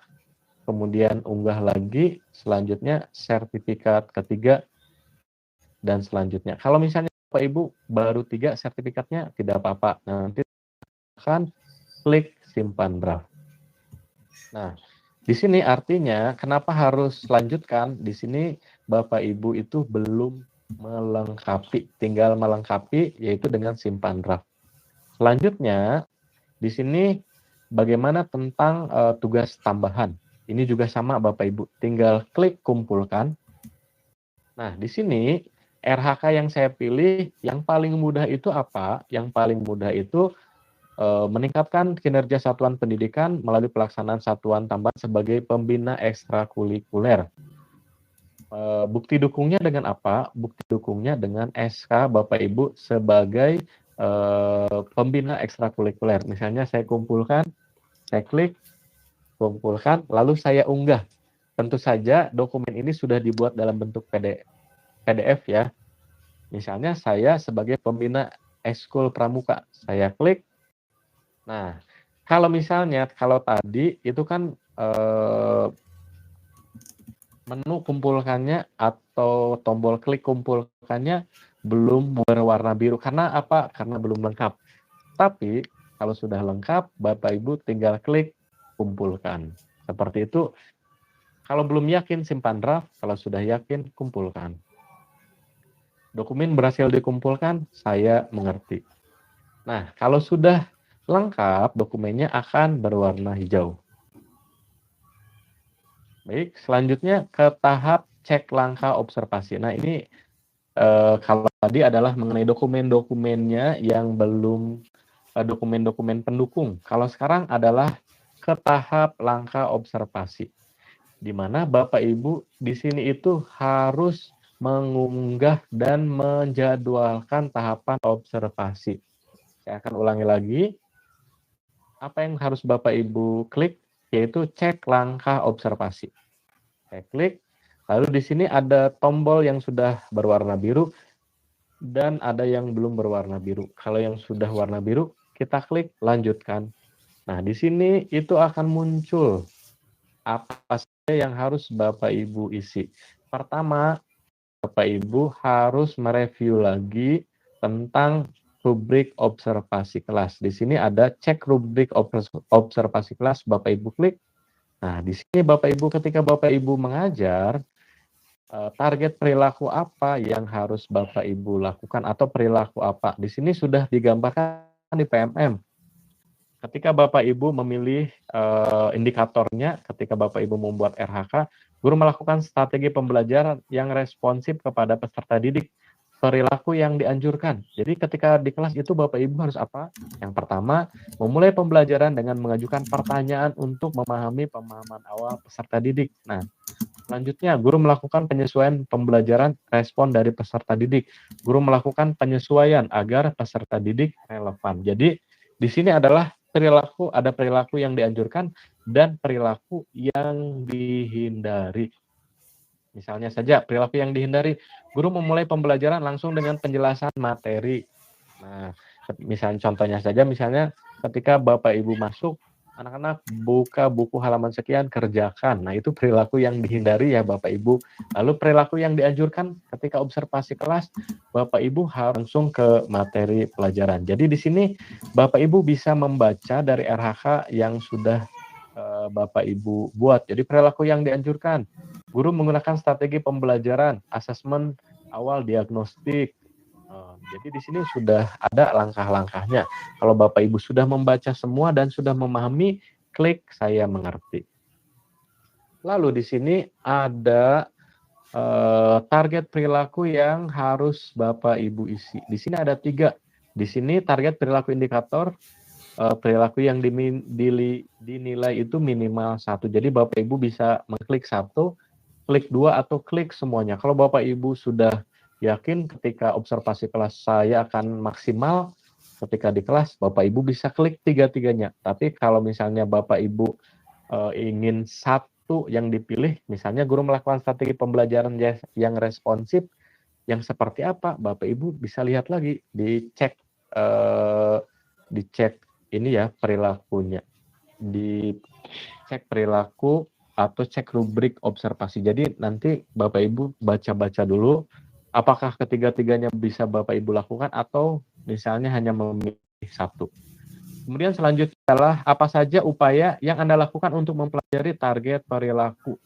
kemudian unggah lagi, selanjutnya sertifikat ketiga, dan selanjutnya. Kalau misalnya Bapak Ibu baru 3 sertifikatnya, tidak apa-apa. Nanti akan klik simpan draft. Nah, di sini artinya kenapa harus lanjutkan? Di sini Bapak Ibu itu belum melengkapi, tinggal melengkapi yaitu dengan simpan draft. Selanjutnya di sini bagaimana tentang tugas tambahan? Ini juga sama Bapak Ibu, tinggal klik kumpulkan. Nah, di sini RHK yang saya pilih yang paling mudah itu apa? Yang paling mudah itu meningkatkan kinerja satuan pendidikan melalui pelaksanaan satuan tambahan sebagai pembina ekstrakurikuler. Bukti dukungnya dengan apa? Bukti dukungnya dengan SK Bapak Ibu sebagai pembina ekstrakurikuler. Misalnya saya kumpulkan, saya klik, kumpulkan, lalu saya unggah. Tentu saja dokumen ini sudah dibuat dalam bentuk PDF ya. Misalnya saya sebagai pembina ekskul pramuka, saya klik. Nah, kalau misalnya, kalau tadi itu kan menu kumpulkannya atau tombol klik kumpulkannya belum berwarna biru. Karena apa? Karena belum lengkap. Tapi kalau sudah lengkap, Bapak Ibu tinggal klik kumpulkan. Seperti itu. Kalau belum yakin, simpan draft. Kalau sudah yakin, kumpulkan. Dokumen berhasil dikumpulkan, saya mengerti. Nah, kalau sudah lengkap, dokumennya akan berwarna hijau. Baik, selanjutnya ke tahap cek langkah observasi. Nah, ini kalau tadi adalah mengenai dokumen-dokumennya yang belum dokumen-dokumen pendukung. Kalau sekarang adalah ke tahap langkah observasi, di mana Bapak Ibu di sini itu harus mengunggah dan menjadwalkan tahapan observasi. Saya akan ulangi lagi. Apa yang harus Bapak Ibu klik? Yaitu cek langkah observasi. Saya klik, lalu di sini ada tombol yang sudah berwarna biru dan ada yang belum berwarna biru. Kalau yang sudah warna biru, kita klik lanjutkan. Nah, di sini itu akan muncul apa saja yang harus Bapak Ibu isi. Pertama, Bapak Ibu harus mereview lagi tentang rubrik observasi kelas. Di sini ada cek rubrik observasi kelas, Bapak Ibu klik. Nah, di sini Bapak Ibu ketika Bapak Ibu mengajar, target perilaku apa yang harus Bapak Ibu lakukan atau perilaku apa. Di sini sudah digambarkan di PMM. Ketika Bapak Ibu memilih indikatornya, ketika Bapak Ibu membuat RHK, guru melakukan strategi pembelajaran yang responsif kepada peserta didik, perilaku yang dianjurkan. Jadi ketika di kelas itu Bapak Ibu harus apa? Yang pertama, memulai pembelajaran dengan mengajukan pertanyaan untuk memahami pemahaman awal peserta didik. Nah, selanjutnya, guru melakukan penyesuaian pembelajaran respon dari peserta didik. Guru melakukan penyesuaian agar peserta didik relevan. Jadi di sini adalah ada perilaku yang dianjurkan dan perilaku yang dihindari. Misalnya saja, perilaku yang dihindari, guru memulai pembelajaran langsung dengan penjelasan materi. Nah, misalnya contohnya saja, misalnya ketika Bapak Ibu masuk, anak-anak buka buku halaman sekian, kerjakan. Nah, itu perilaku yang dihindari ya Bapak Ibu. Lalu perilaku yang dianjurkan ketika observasi kelas, Bapak Ibu harus langsung ke materi pelajaran. Jadi di sini Bapak Ibu bisa membaca dari RHK yang sudah Bapak Ibu buat. Jadi perilaku yang dianjurkan, guru menggunakan strategi pembelajaran, asesmen awal diagnostik. Jadi di sini sudah ada langkah-langkahnya. Kalau Bapak Ibu sudah membaca semua dan sudah memahami, klik saya mengerti. Lalu di sini ada target perilaku yang harus Bapak Ibu isi. Di sini ada 3. Di sini target perilaku indikator, perilaku yang dinilai itu minimal 1. Jadi Bapak Ibu bisa mengklik 1, klik 2, atau klik semuanya. Kalau Bapak Ibu sudah yakin ketika observasi kelas saya akan maksimal, ketika di kelas Bapak Ibu bisa klik 3-3-nya. Tapi kalau misalnya Bapak Ibu ingin 1 yang dipilih, misalnya guru melakukan strategi pembelajaran yang responsif, yang seperti apa, Bapak Ibu bisa lihat lagi, dicek ini ya perilakunya, dicek perilaku atau cek rubrik observasi. Jadi nanti Bapak Ibu baca-baca dulu apakah ketiga-tiganya bisa Bapak Ibu lakukan atau misalnya hanya memilih 1. Kemudian selanjutnya adalah apa saja upaya yang Anda lakukan untuk mempelajari target perilaku.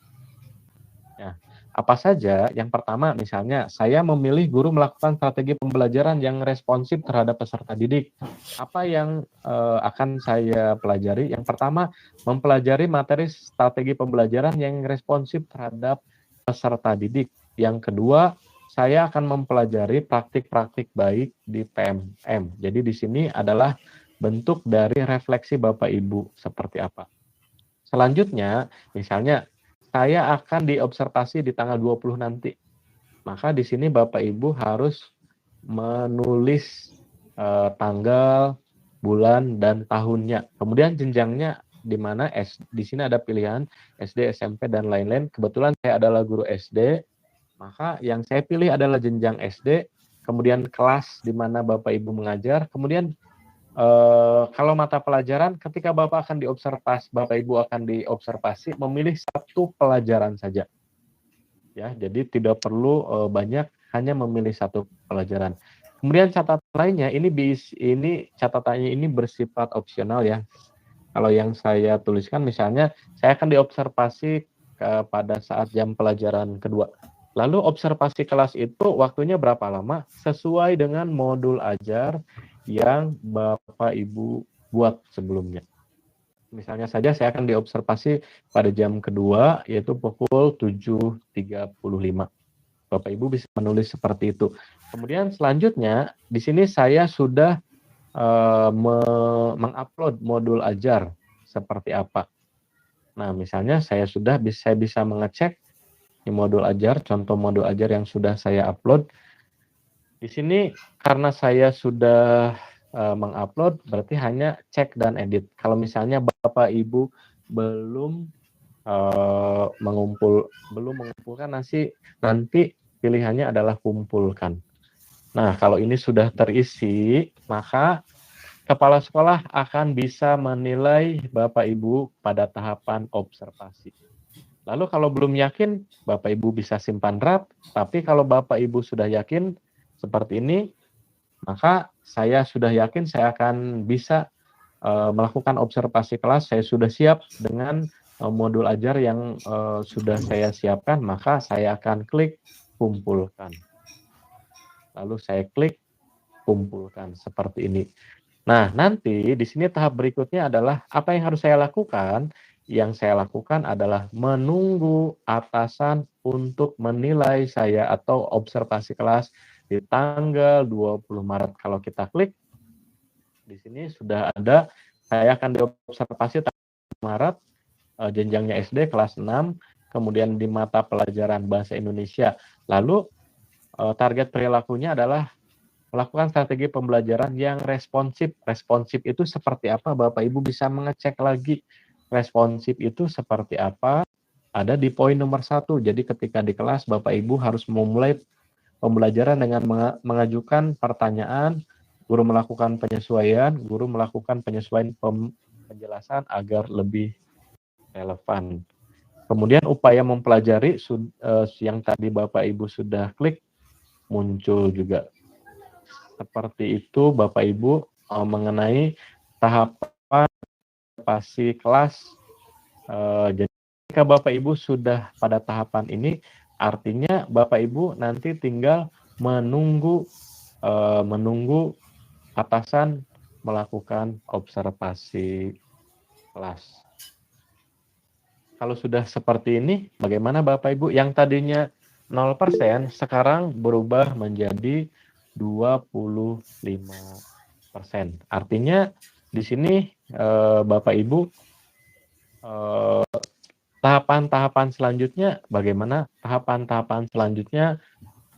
Ya, apa saja? Yang pertama misalnya saya memilih guru melakukan strategi pembelajaran yang responsif terhadap peserta didik. Apa yang akan saya pelajari? Yang pertama, mempelajari materi strategi pembelajaran yang responsif terhadap peserta didik. Yang kedua, saya akan mempelajari praktik-praktik baik di PMM. Jadi di sini adalah bentuk dari refleksi Bapak Ibu seperti apa. Selanjutnya, misalnya saya akan diobservasi di tanggal 20 nanti. Maka di sini Bapak Ibu harus menulis tanggal, bulan, dan tahunnya. Kemudian jenjangnya di mana di sini ada pilihan SD, SMP, dan lain-lain. Kebetulan saya adalah guru SD, maka yang saya pilih adalah jenjang SD, kemudian kelas di mana Bapak Ibu mengajar, kemudian kalau mata pelajaran ketika Bapak akan diobservasi, Bapak Ibu akan diobservasi memilih 1 pelajaran saja. Ya, jadi tidak perlu banyak, hanya memilih 1 pelajaran. Kemudian catatan lainnya ini catatannya ini bersifat opsional ya. Kalau yang saya tuliskan misalnya saya akan diobservasi pada saat jam pelajaran kedua. Lalu observasi kelas itu waktunya berapa lama? Sesuai dengan modul ajar yang Bapak Ibu buat sebelumnya. Misalnya saja saya akan diobservasi pada jam kedua yaitu pukul 7.35. Bapak Ibu bisa menulis seperti itu. Kemudian selanjutnya di sini saya sudah mengupload modul ajar seperti apa. Nah, misalnya saya bisa mengecek di modul ajar, contoh modul ajar yang sudah saya upload. Di sini karena saya sudah mengupload, berarti hanya cek dan edit. Kalau misalnya Bapak Ibu belum mengumpulkan nanti pilihannya adalah kumpulkan. Nah, kalau ini sudah terisi, maka kepala sekolah akan bisa menilai Bapak Ibu pada tahapan observasi. Lalu kalau belum yakin, Bapak Ibu bisa simpan draft, tapi kalau Bapak Ibu sudah yakin seperti ini, maka saya sudah yakin saya akan bisa melakukan observasi kelas, saya sudah siap dengan modul ajar yang sudah saya siapkan, maka saya akan klik kumpulkan. Lalu saya klik kumpulkan seperti ini. Nah, nanti di sini tahap berikutnya adalah apa yang harus saya lakukan? Yang saya lakukan adalah menunggu atasan untuk menilai saya atau observasi kelas di tanggal 20 Maret. Kalau kita klik, di sini sudah ada, saya akan diobservasi tanggal Maret, jenjangnya SD kelas 6, kemudian di mata pelajaran Bahasa Indonesia. Lalu target perilakunya adalah melakukan strategi pembelajaran yang responsif. Responsif itu seperti apa? Bapak Ibu bisa mengecek lagi. Responsif itu seperti apa? Ada di poin nomor 1. Jadi ketika di kelas Bapak Ibu harus memulai pembelajaran dengan mengajukan pertanyaan, guru melakukan penyesuaian penjelasan agar lebih relevan. Kemudian upaya mempelajari yang tadi Bapak Ibu sudah klik muncul juga. Seperti itu Bapak Ibu mengenai tahapan observasi kelas. Jadi jika Bapak Ibu sudah pada tahapan ini, artinya Bapak Ibu nanti tinggal menunggu atasan melakukan observasi kelas. Kalau sudah seperti ini, bagaimana Bapak Ibu? Yang tadinya 0% sekarang berubah menjadi 25%. Artinya di sini Bapak Ibu tahapan-tahapan selanjutnya bagaimana? Tahapan-tahapan selanjutnya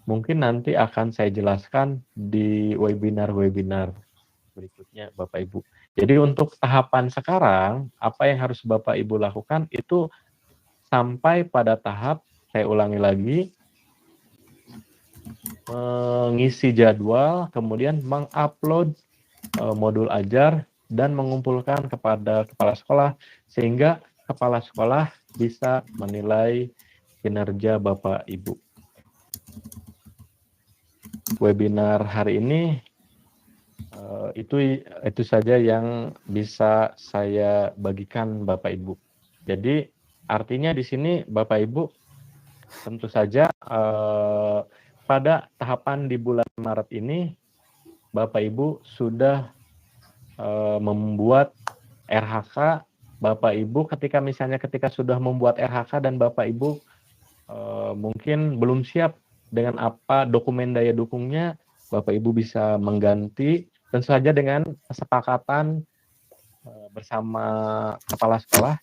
mungkin nanti akan saya jelaskan di webinar-webinar berikutnya Bapak Ibu. Jadi untuk tahapan sekarang apa yang harus Bapak Ibu lakukan itu sampai pada tahap, saya ulangi lagi, mengisi jadwal, kemudian mengupload modul ajar dan mengumpulkan kepada kepala sekolah sehingga kepala sekolah bisa menilai kinerja Bapak Ibu. Webinar hari ini itu saja yang bisa saya bagikan Bapak Ibu. Jadi artinya di sini Bapak Ibu tentu saja pada tahapan di bulan Maret ini, Bapak Ibu sudah membuat RHK. Bapak Ibu ketika sudah membuat RHK dan Bapak Ibu mungkin belum siap dengan apa dokumen daya dukungnya, Bapak Ibu bisa mengganti, tentu saja dengan kesepakatan bersama kepala sekolah.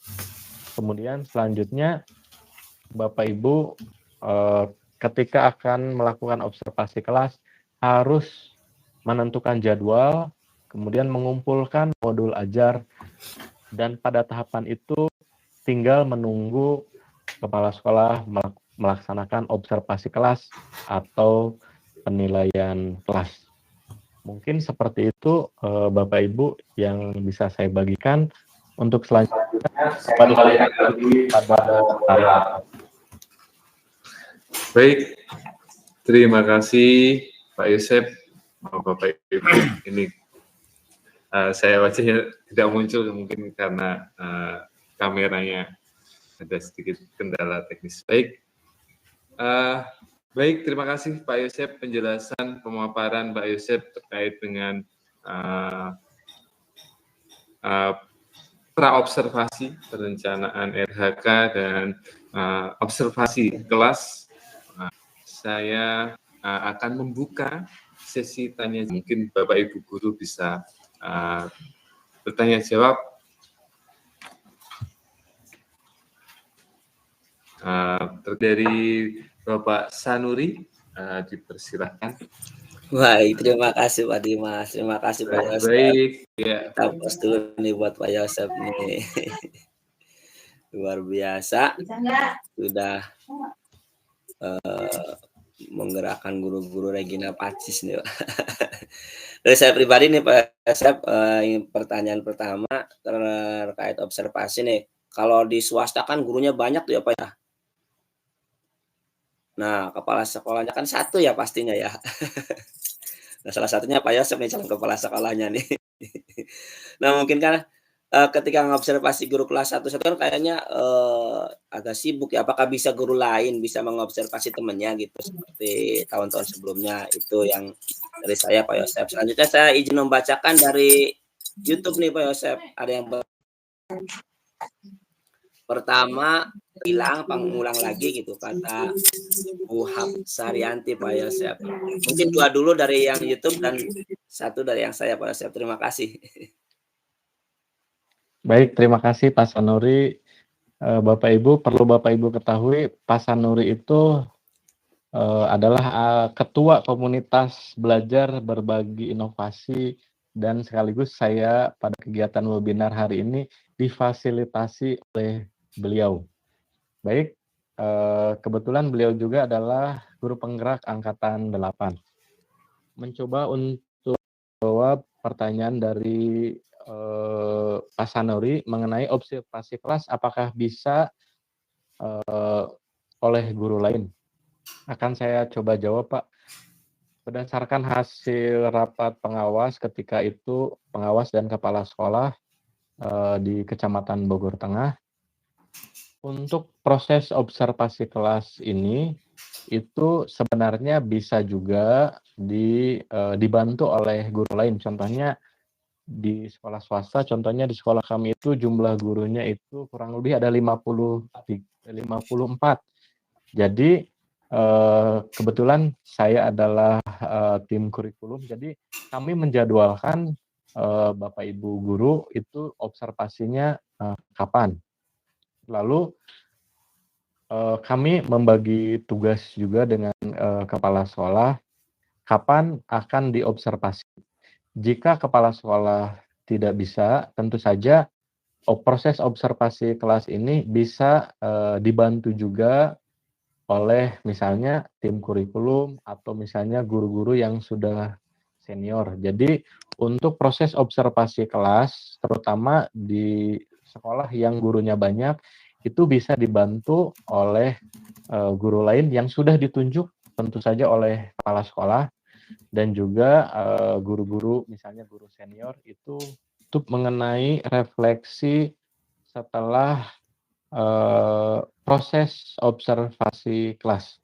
Kemudian selanjutnya Bapak Ibu ketika akan melakukan observasi kelas harus menentukan jadwal, kemudian mengumpulkan modul ajar, dan pada tahapan itu tinggal menunggu kepala sekolah melaksanakan observasi kelas atau penilaian kelas. Mungkin seperti itu Bapak Ibu yang bisa saya bagikan. Untuk selanjutnya pada Baik, terima kasih Pak Yosep, Bapak Ibu. Ini saya wajahnya tidak muncul mungkin karena kameranya ada sedikit kendala teknis. Baik, terima kasih Pak Yosep penjelasan pemaparan Pak Yosep terkait dengan praobservasi, perencanaan RHK dan observasi kelas. Saya akan membuka sesi tanya, mungkin Bapak Ibu guru bisa bertanya jawab. Dari Bapak Sanuri, dipersilakan. Baik, terima kasih Pak Dimas, terima kasih Pak Yosep. Baik, ya. Kita pos dulu nih buat Pak Yosep nih. Luar biasa. Sudah menggerakkan guru-guru Regina Pacis nih, Pak. Dari saya pribadi nih, Pak Asep, pertanyaan pertama terkait observasi nih. Kalau di swasta kan gurunya banyak tuh ya, Pak, ya. Nah, kepala sekolahnya kan satu ya pastinya ya. Nah, salah satunya Pak Yosep nih calon kepala sekolahnya nih. Nah, mungkin kan, ketika mengobservasi guru kelas 1 kan kayaknya, agak sibuk ya. Apakah bisa guru lain bisa mengobservasi temannya gitu seperti tahun-tahun sebelumnya? Itu yang dari saya Pak Yosep. Selanjutnya saya izin membacakan dari YouTube nih Pak Yosep. Ada yang pertama hilang, pengulang lagi gitu kata Bu Hapsarianti Pak Yosep. Mungkin 2 dulu dari yang YouTube dan 1 dari yang saya Pak Yosep. Terima kasih. Baik, terima kasih Pak Sanuri. Bapak Ibu, perlu Bapak Ibu ketahui, Pak Sanuri itu adalah ketua komunitas belajar berbagi inovasi dan sekaligus saya pada kegiatan webinar hari ini difasilitasi oleh beliau. Baik, kebetulan beliau juga adalah guru penggerak angkatan 8. Mencoba untuk jawab pertanyaan dari Pak Sanuri mengenai observasi kelas apakah bisa oleh guru lain. Akan saya coba jawab, Pak. Berdasarkan hasil rapat pengawas ketika itu pengawas dan kepala sekolah di Kecamatan Bogor Tengah, untuk proses observasi kelas ini itu sebenarnya bisa juga dibantu oleh guru lain. Contohnya di sekolah swasta, contohnya di sekolah kami itu jumlah gurunya itu kurang lebih ada 54. Jadi kebetulan saya adalah tim kurikulum, jadi kami menjadwalkan Bapak Ibu guru itu observasinya kapan. Lalu kami membagi tugas juga dengan kepala sekolah kapan akan diobservasi. Jika kepala sekolah tidak bisa, tentu saja proses observasi kelas ini bisa dibantu juga oleh misalnya tim kurikulum atau misalnya guru-guru yang sudah senior. Jadi untuk proses observasi kelas, terutama di sekolah yang gurunya banyak, itu bisa dibantu oleh guru lain yang sudah ditunjuk tentu saja oleh kepala sekolah dan juga guru-guru misalnya guru senior itu untuk mengenai refleksi setelah proses observasi kelas,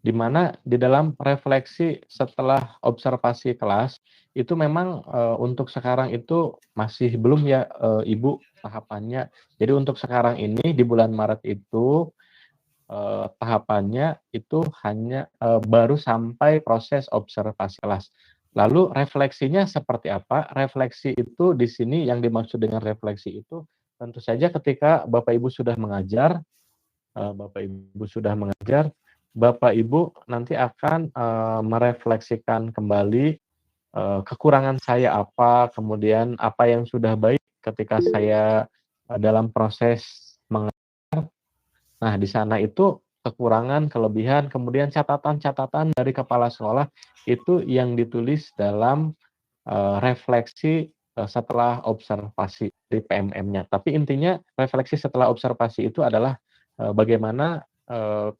di mana di dalam refleksi setelah observasi kelas itu memang untuk sekarang itu masih belum ya Ibu tahapannya. Jadi untuk sekarang ini di bulan Maret itu tahapannya itu hanya baru sampai proses observasi kelas. Lalu refleksinya seperti apa? Refleksi itu di sini yang dimaksud dengan refleksi itu tentu saja ketika Bapak Ibu sudah mengajar, Bapak Ibu nanti akan merefleksikan kembali kekurangan saya apa, kemudian apa yang sudah baik ketika saya dalam proses mengajar. Nah, di sana itu kekurangan, kelebihan, kemudian catatan-catatan dari kepala sekolah itu yang ditulis dalam refleksi setelah observasi di PMM-nya. Tapi intinya refleksi setelah observasi itu adalah bagaimana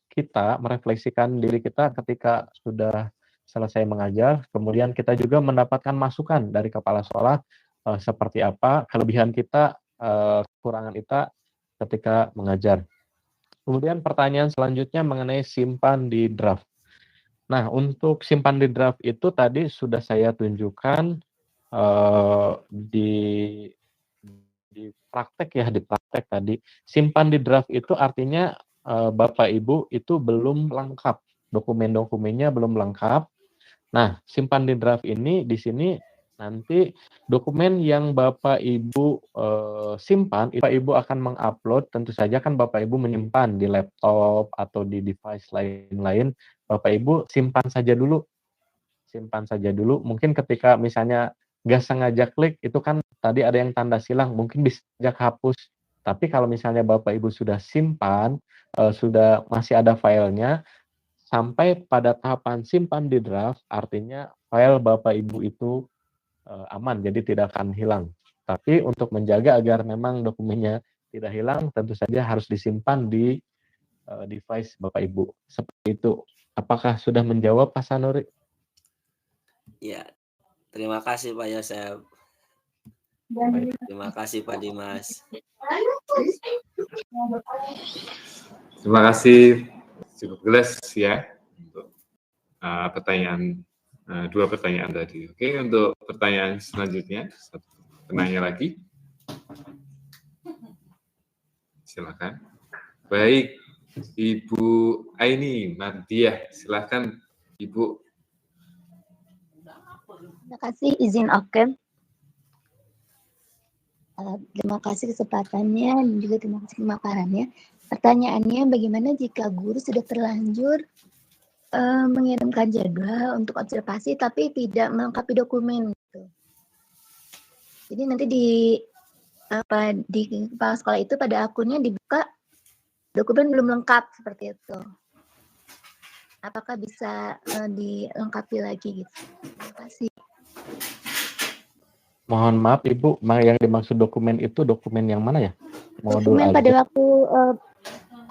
kita merefleksikan diri kita ketika sudah selesai mengajar, kemudian kita juga mendapatkan masukan dari kepala sekolah seperti apa kelebihan kita, kekurangan kita ketika mengajar. Kemudian pertanyaan selanjutnya mengenai simpan di draft. Nah, untuk simpan di draft itu tadi sudah saya tunjukkan di praktek ya, di praktek tadi. Simpan di draft itu artinya Bapak Ibu itu belum lengkap, dokumen-dokumennya belum lengkap. Nah, simpan di draft ini di sini nanti dokumen yang Bapak Ibu simpan, Bapak Ibu akan mengupload, tentu saja kan Bapak Ibu menyimpan di laptop atau di device lain-lain, Bapak Ibu simpan saja dulu. Simpan saja dulu, mungkin ketika misalnya nggak sengaja klik, itu kan tadi ada yang tanda silang, mungkin bisa saja hapus. Tapi kalau misalnya Bapak Ibu sudah simpan, sudah masih ada filenya, sampai pada tahapan simpan di draft, artinya file Bapak Ibu itu aman, jadi tidak akan hilang. Tapi untuk menjaga agar memang dokumennya tidak hilang, tentu saja harus disimpan di device Bapak Ibu. Seperti itu. Apakah sudah menjawab Pak Sanuri? Ya, terima kasih Pak Yosef. Baik. Terima kasih Pak Dimas. Terima kasih, cukup jelas ya untuk dua pertanyaan tadi. Oke, untuk pertanyaan selanjutnya, satu penanya lagi. Silakan. Baik, Ibu Aini Mardiah, silakan Ibu. Terima kasih izin oke. Terima kasih kesempatannya dan juga terima kasih pemaparannya. Pertanyaannya, bagaimana jika guru sudah terlanjur mengirimkan jadwal untuk observasi tapi tidak melengkapi dokumen gitu. Jadi nanti di kepala sekolah itu pada akunnya dibuka dokumen belum lengkap seperti itu. Apakah bisa dilengkapi lagi gitu? Terima kasih. Mohon maaf Ibu, yang dimaksud dokumen itu dokumen yang mana ya? Modul Dokumen aja. pada waktu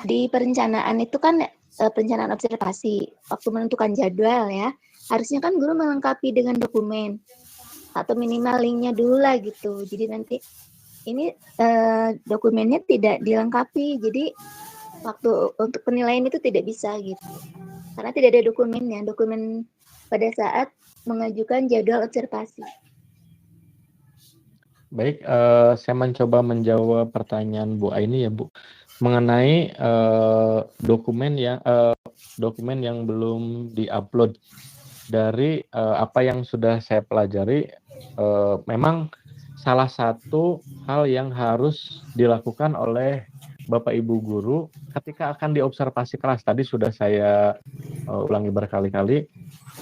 di perencanaan itu kan perencanaan observasi, waktu menentukan jadwal ya, harusnya kan guru melengkapi dengan dokumen atau minimal linknya dulu lah gitu. Jadi nanti ini dokumennya tidak dilengkapi, jadi waktu untuk penilaian itu tidak bisa gitu, karena tidak ada dokumennya, dokumen pada saat mengajukan jadwal observasi. Baik, saya mencoba menjawab pertanyaan Bu Aini ya Bu, mengenai dokumen yang belum diupload. Dari apa yang sudah saya pelajari, memang salah satu hal yang harus dilakukan oleh Bapak Ibu guru ketika akan diobservasi kelas, tadi sudah saya ulangi berkali-kali,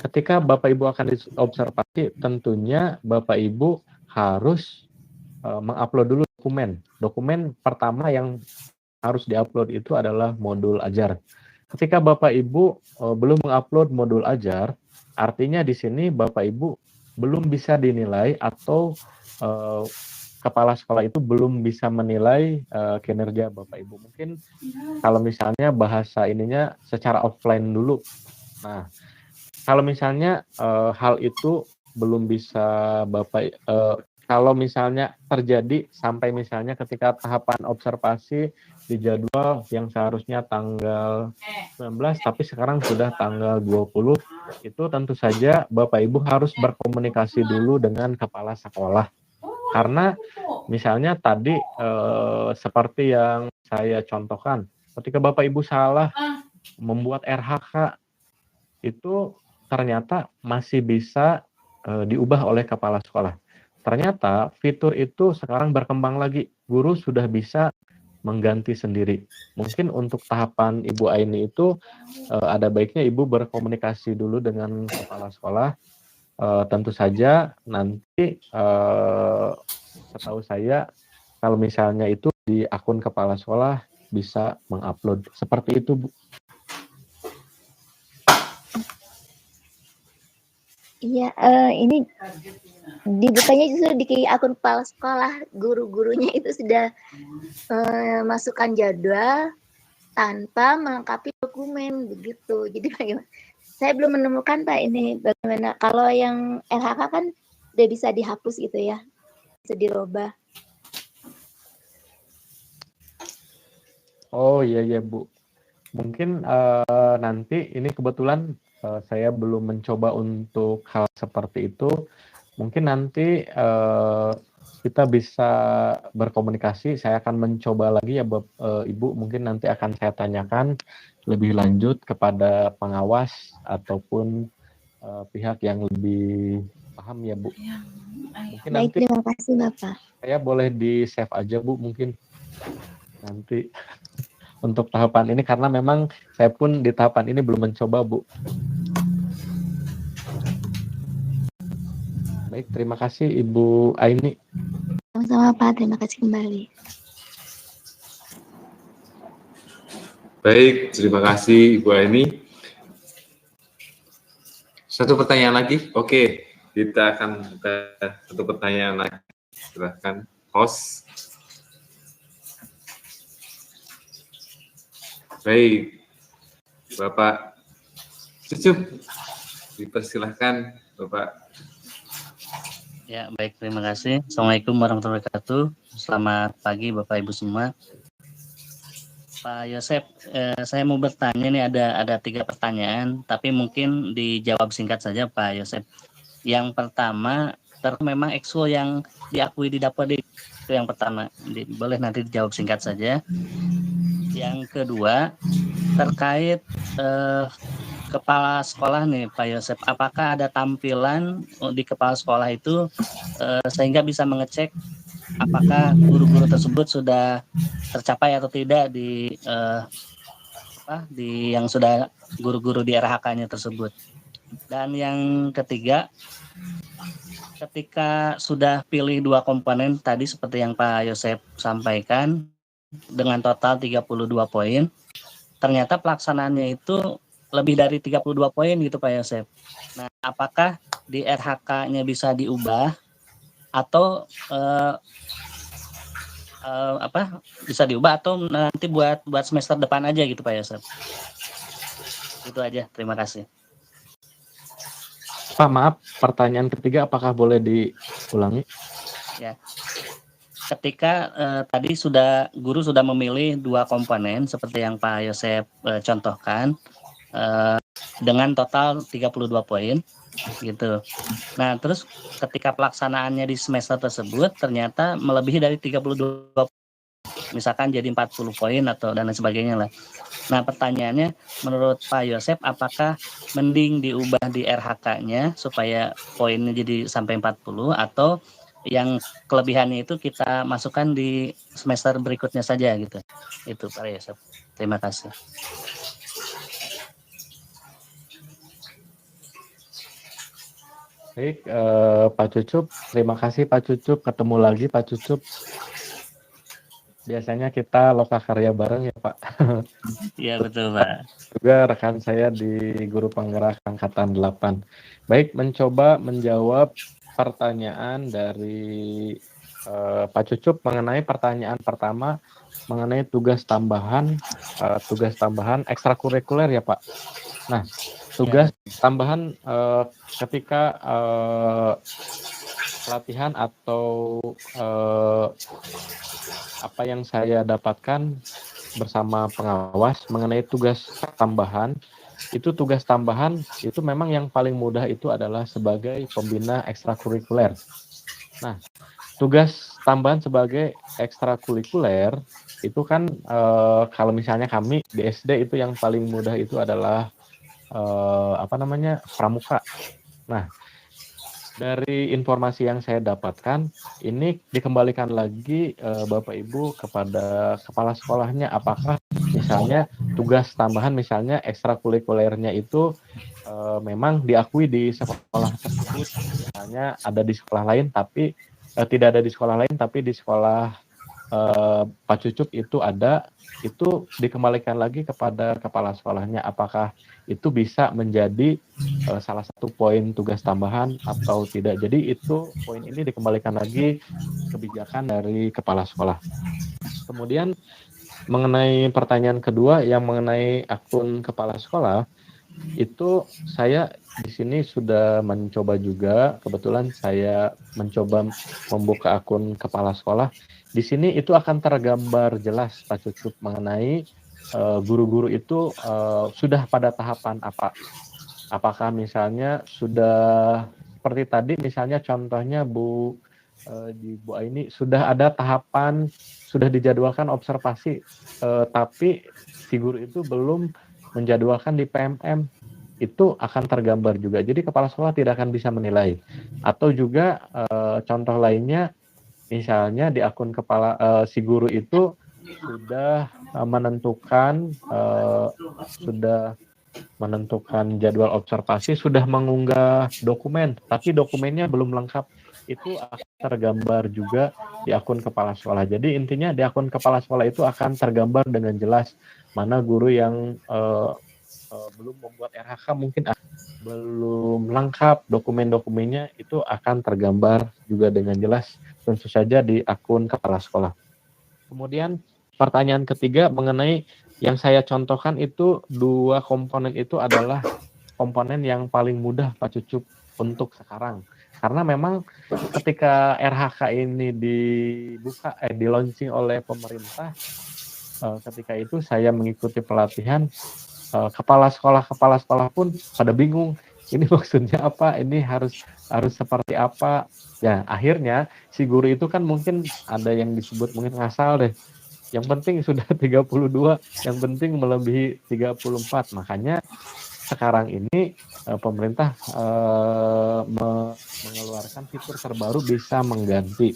ketika Bapak Ibu akan diobservasi, tentunya Bapak Ibu harus mengupload dulu dokumen. Dokumen pertama yang harus diupload itu adalah modul ajar. Ketika Bapak Ibu belum mengupload modul ajar, artinya di sini Bapak Ibu belum bisa dinilai atau kepala sekolah itu belum bisa menilai kinerja Bapak Ibu. Mungkin kalau misalnya bahasa ininya secara offline dulu. Nah, kalau misalnya hal itu belum bisa Bapak kalau misalnya terjadi sampai misalnya ketika tahapan observasi di jadwal yang seharusnya tanggal 19 tapi sekarang sudah tanggal 20, itu tentu saja Bapak Ibu harus berkomunikasi dulu dengan kepala sekolah. Karena misalnya tadi seperti yang saya contohkan, ketika Bapak Ibu salah membuat RHK, itu ternyata masih bisa diubah oleh kepala sekolah. Ternyata fitur itu sekarang berkembang lagi. Guru sudah bisa mengganti sendiri. Mungkin untuk tahapan Ibu Aini itu ada baiknya Ibu berkomunikasi dulu dengan kepala sekolah. Tentu saja nanti setahu saya kalau misalnya itu di akun kepala sekolah bisa mengupload. Seperti itu, Bu. Iya, ini dibukanya justru di akun kepala sekolah, guru-gurunya itu sudah masukkan jadwal tanpa melengkapi dokumen begitu. Jadi bagaimana? Saya belum menemukan Pak ini bagaimana. Kalau yang LHK kan udah bisa dihapus gitu ya, bisa dirubah. Oh iya Bu. Mungkin nanti ini kebetulan saya belum mencoba untuk hal seperti itu. Mungkin nanti kita bisa berkomunikasi. Saya akan mencoba lagi ya Ibu. Mungkin nanti akan saya tanyakan lebih lanjut kepada pengawas ataupun pihak yang lebih paham ya Bu. Mungkin Baik, nanti terima kasih Bapak. saya boleh di save aja Bu mungkin nanti untuk tahapan ini, karena memang saya pun di tahapan ini belum mencoba Bu. Baik, terima kasih Ibu Aini. Sama-sama Pak, terima kasih kembali. Baik, terima kasih Ibu Aini. Satu pertanyaan lagi? Oke, kita akan buka satu pertanyaan lagi. Silahkan, host. Baik, Bapak Cucup, dipersilahkan Bapak. Ya, baik, terima kasih. Assalamualaikum warahmatullahi wabarakatuh. Selamat pagi Bapak Ibu semua. Pak Yosep, saya mau bertanya nih, ada 3 pertanyaan, tapi mungkin dijawab singkat saja Pak Yosep. Yang pertama, memang EXO yang diakui di Dapodik, itu yang pertama. Boleh nanti dijawab singkat saja. Yang kedua, terkait kepala sekolah nih Pak Yosep, apakah ada tampilan di kepala sekolah itu sehingga bisa mengecek apakah guru-guru tersebut sudah tercapai atau tidak di yang sudah guru-guru di RHK-nya tersebut. Dan yang ketiga, ketika sudah pilih 2 komponen tadi seperti yang Pak Yosep sampaikan dengan total 32 poin, ternyata pelaksanaannya itu lebih dari 32 poin gitu Pak Yosep. Nah, apakah di RHK-nya bisa diubah atau bisa diubah atau nanti buat semester depan aja gitu Pak Yosep? Itu aja, terima kasih. Pak, maaf, pertanyaan ketiga apakah boleh diulangi? Ya. Ketika tadi guru sudah memilih 2 komponen seperti yang Pak Yosep contohkan dengan total 32 poin gitu. Nah, terus ketika pelaksanaannya di semester tersebut ternyata melebihi dari 32 misalkan jadi 40 poin atau dan lain sebagainya lah. Nah, pertanyaannya menurut Pak Yosep apakah mending diubah di RHK-nya supaya poinnya jadi sampai 40 atau yang kelebihannya itu kita masukkan di semester berikutnya saja gitu. Itu Pak Yosep. Terima kasih. Baik, Pak Cucup, terima kasih Pak Cucup. Ketemu lagi Pak Cucup. Biasanya kita lokakarya bareng ya Pak. Iya betul Pak. Juga rekan saya di Guru Penggerak Angkatan 8. Baik, mencoba menjawab pertanyaan dari Pak Cucup mengenai pertanyaan pertama mengenai tugas tambahan ekstrakurikuler ya Pak. Nah, tugas tambahan ketika pelatihan atau apa yang saya dapatkan bersama pengawas mengenai tugas tambahan itu memang yang paling mudah itu adalah sebagai pembina ekstrakurikuler. Nah, tugas tambahan sebagai ekstrakurikuler itu kan kalau misalnya kami di SD itu yang paling mudah itu adalah pramuka. Nah, dari informasi yang saya dapatkan ini dikembalikan lagi Bapak Ibu kepada kepala sekolahnya apakah misalnya tugas tambahan misalnya ekstrakurikulernya itu memang diakui di sekolah tersebut, misalnya ada di sekolah lain tapi tidak ada di sekolah lain tapi di sekolah Pak Cucup itu ada, itu dikembalikan lagi kepada kepala sekolahnya apakah itu bisa menjadi salah satu poin tugas tambahan atau tidak. Jadi itu poin ini dikembalikan lagi kebijakan dari kepala sekolah. Kemudian mengenai pertanyaan kedua yang mengenai akun kepala sekolah, itu saya di sini sudah mencoba juga, kebetulan saya mencoba membuka akun kepala sekolah. Di sini itu akan tergambar jelas Pak Cucup mengenai guru-guru itu sudah pada tahapan apa. Apakah misalnya sudah seperti tadi misalnya contohnya Bu Aini sudah ada tahapan, sudah dijadwalkan observasi, tapi si guru itu belum menjadwalkan di PMM, itu akan tergambar juga. Jadi kepala sekolah tidak akan bisa menilai. Atau juga contoh lainnya, misalnya di akun kepala si guru itu sudah menentukan jadwal observasi, sudah mengunggah dokumen, tapi dokumennya belum lengkap, itu akan tergambar juga di akun kepala sekolah. Jadi intinya di akun kepala sekolah itu akan tergambar dengan jelas mana guru yang belum membuat RHK mungkin belum lengkap dokumen-dokumennya, itu akan tergambar juga dengan jelas tentu saja di akun kepala sekolah. Kemudian pertanyaan ketiga mengenai yang saya contohkan itu, 2 komponen itu adalah komponen yang paling mudah Pak Cucup untuk sekarang. Karena memang ketika RHK ini di launching oleh pemerintah, ketika itu saya mengikuti pelatihan, kepala sekolah pun pada bingung, ini maksudnya apa, ini harus seperti apa. Ya akhirnya si guru itu kan mungkin ada yang disebut mungkin ngasal deh, yang penting sudah 32, yang penting melebihi 34. Makanya sekarang ini pemerintah mengeluarkan fitur terbaru bisa mengganti.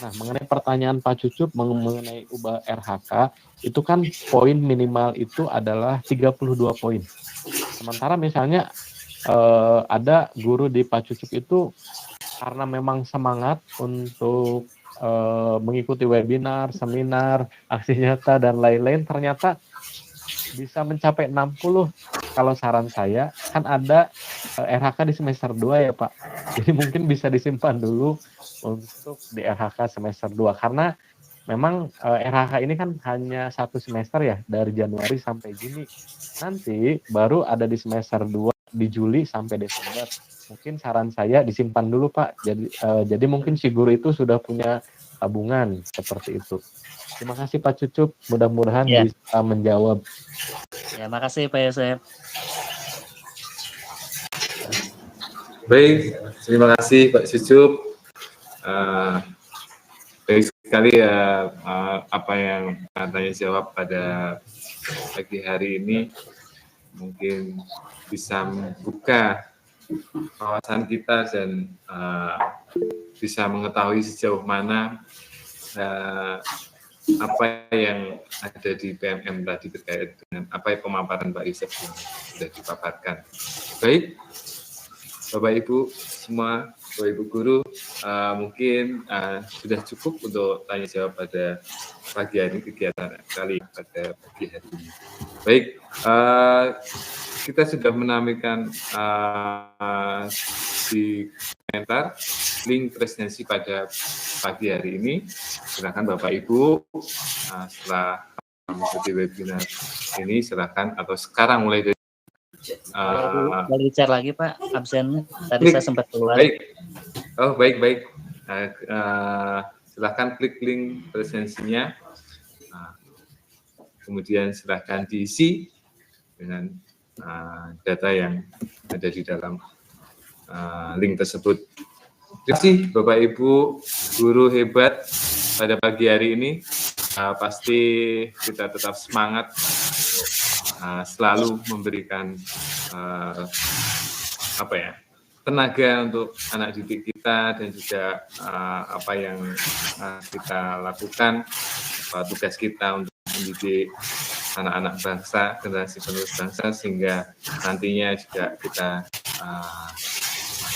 Nah, mengenai pertanyaan Pak Cucup mengenai ubah RHK, itu kan poin minimal itu adalah 32 poin. Sementara misalnya ada guru di Pak Cucup itu karena memang semangat untuk mengikuti webinar, seminar, aksi nyata, dan lain-lain, ternyata bisa mencapai 60. Kalau saran saya, kan ada RHK di semester 2 ya Pak. Jadi mungkin bisa disimpan dulu untuk di RHK semester 2. Karena memang RHK ini kan hanya 1 semester ya, dari Januari sampai Juni. Nanti baru ada di semester 2 di Juli sampai Desember. Mungkin saran saya disimpan dulu Pak. Jadi mungkin si guru itu sudah punya tabungan seperti itu. Terima kasih Pak Cucup, mudah-mudahan bisa menjawab. Ya, makasih Pak Yosef. Baik, terima kasih Pak Cucup. Baik sekali ya apa yang tanya jawab pada pagi hari ini, mungkin bisa membuka wawasan kita dan bisa mengetahui sejauh mana apa yang ada di PMM tadi terkait dengan apa yang pemaparan Pak Yosef yang sudah dipaparkan. Baik, Bapak Ibu semua, Bapak Ibu guru, mungkin sudah cukup untuk tanya jawab pada pagi hari kegiatan kali pada pagi hari ini. Baik, kita sudah menampilkan di komentar link presidensi pada pagi hari ini. Silakan Bapak Ibu setelah mengikuti webinar ini, silakan, atau sekarang mulai dari Boleh bicara lagi Pak, absen tadi saya sempat keluar. Baik. Oh, baik. Silakan klik link presensinya. Kemudian silakan diisi dengan data yang ada di dalam link tersebut. Terima kasih Bapak Ibu guru hebat pada pagi hari ini. Pasti kita tetap semangat selalu memberikan tenaga untuk anak didik kita, dan juga apa yang kita lakukan, tugas kita untuk mendidik anak-anak bangsa, generasi penerus bangsa, sehingga nantinya juga kita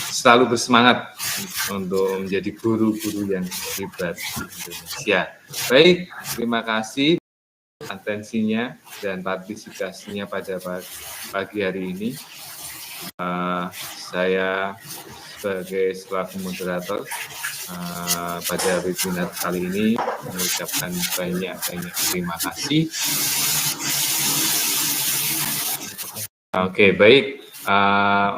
selalu bersemangat untuk menjadi guru-guru yang hebat di Indonesia. Baik, terima kasih atensinya dan partisipasinya pada pagi hari ini. Saya sebagai selaku moderator pada webinar kali ini mengucapkan banyak terima kasih. Oke, baik.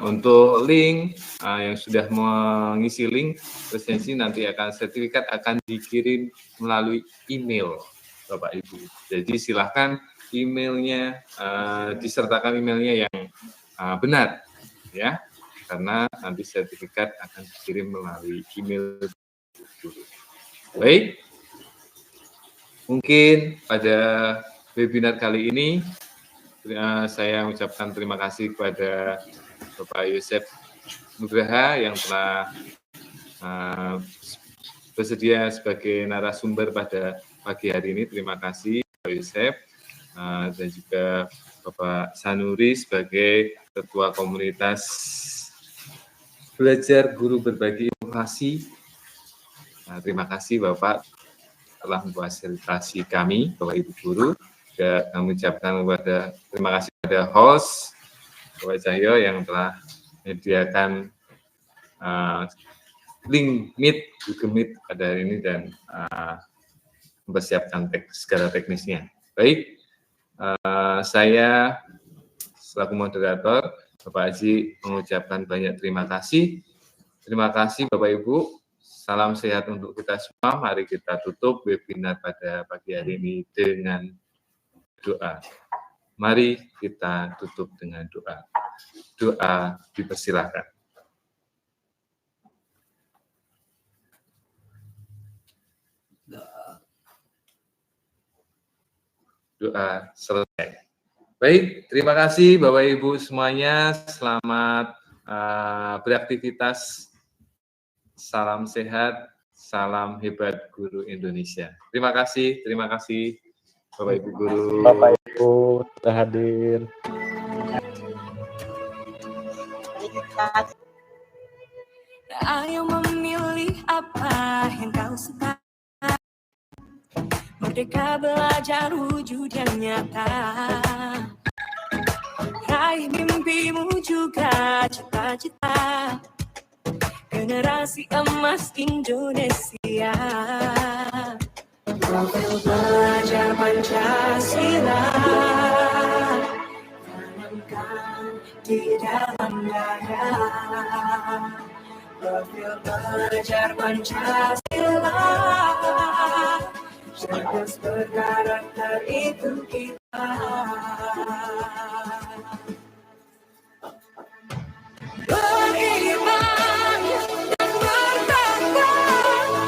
Untuk link yang sudah mengisi link presensi, nanti sertifikat akan dikirim melalui email Bapak Ibu. Jadi silakan emailnya disertakan emailnya yang benar ya, karena nanti sertifikat akan dikirim melalui email. Baik, mungkin pada webinar kali ini saya mengucapkan terima kasih kepada Bapak Yosef Nugraha yang telah bersedia sebagai narasumber pada pagi hari ini. Terima kasih Pak Yosef, dan juga Bapak Sanuri sebagai Ketua Komunitas Belajar Guru Berbagi Inovasi. Terima kasih Bapak telah memfasilitasi kami, Bapak Ibu guru, juga kami ucapkan terima kasih kepada host Bapak Cahyo yang telah menyediakan link Meet, Google Meet pada hari ini dan mempersiapkan segala teknisnya. Baik, saya selaku moderator, Bapak Haji mengucapkan banyak terima kasih. Terima kasih Bapak Ibu. Salam sehat untuk kita semua. Mari kita tutup webinar pada pagi hari ini dengan doa. Mari kita tutup dengan doa. Doa dipersilakan. Doa selesai. Baik, terima kasih Bapak Ibu semuanya. Selamat beraktivitas. Salam sehat, salam hebat guru Indonesia. Terima kasih Bapak Ibu guru. Bapak Ibu sudah hadir. Ayo memilih apa yang kau suka. Merdeka belajar wujud yang nyata. Raih mimpimu juga cita-cita. Generasi emas Indonesia. Profil belajar Pancasila tanamkan di dalam dada. Profil belajar Pancasila cerdas berkarakter itu kita. Beriman dan bertakwa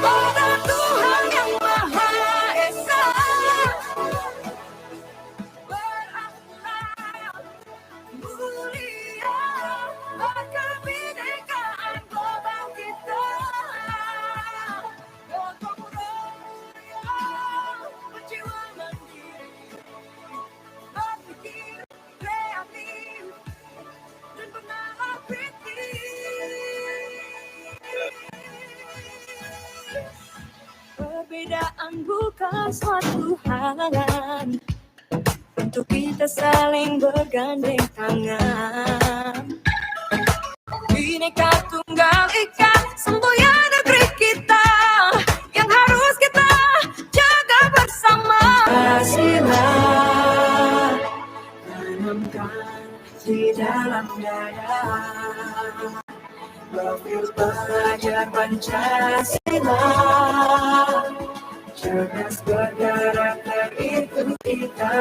pada Tuhan yang Maha Esa. Berakhlak mulia akan kebinekaan global kita. Gotong royong berjiwa mandiri, berpikir kreatif dan bernama perbedaan bukan suatu halangan untuk kita saling bergandeng tangan. Bhinneka Tunggal Ika semboyan negeri kita yang harus kita jaga bersama. Pancasila tanamkan di dalam dada. Profil belajar Pancasila cerdas berkarakter itu kita.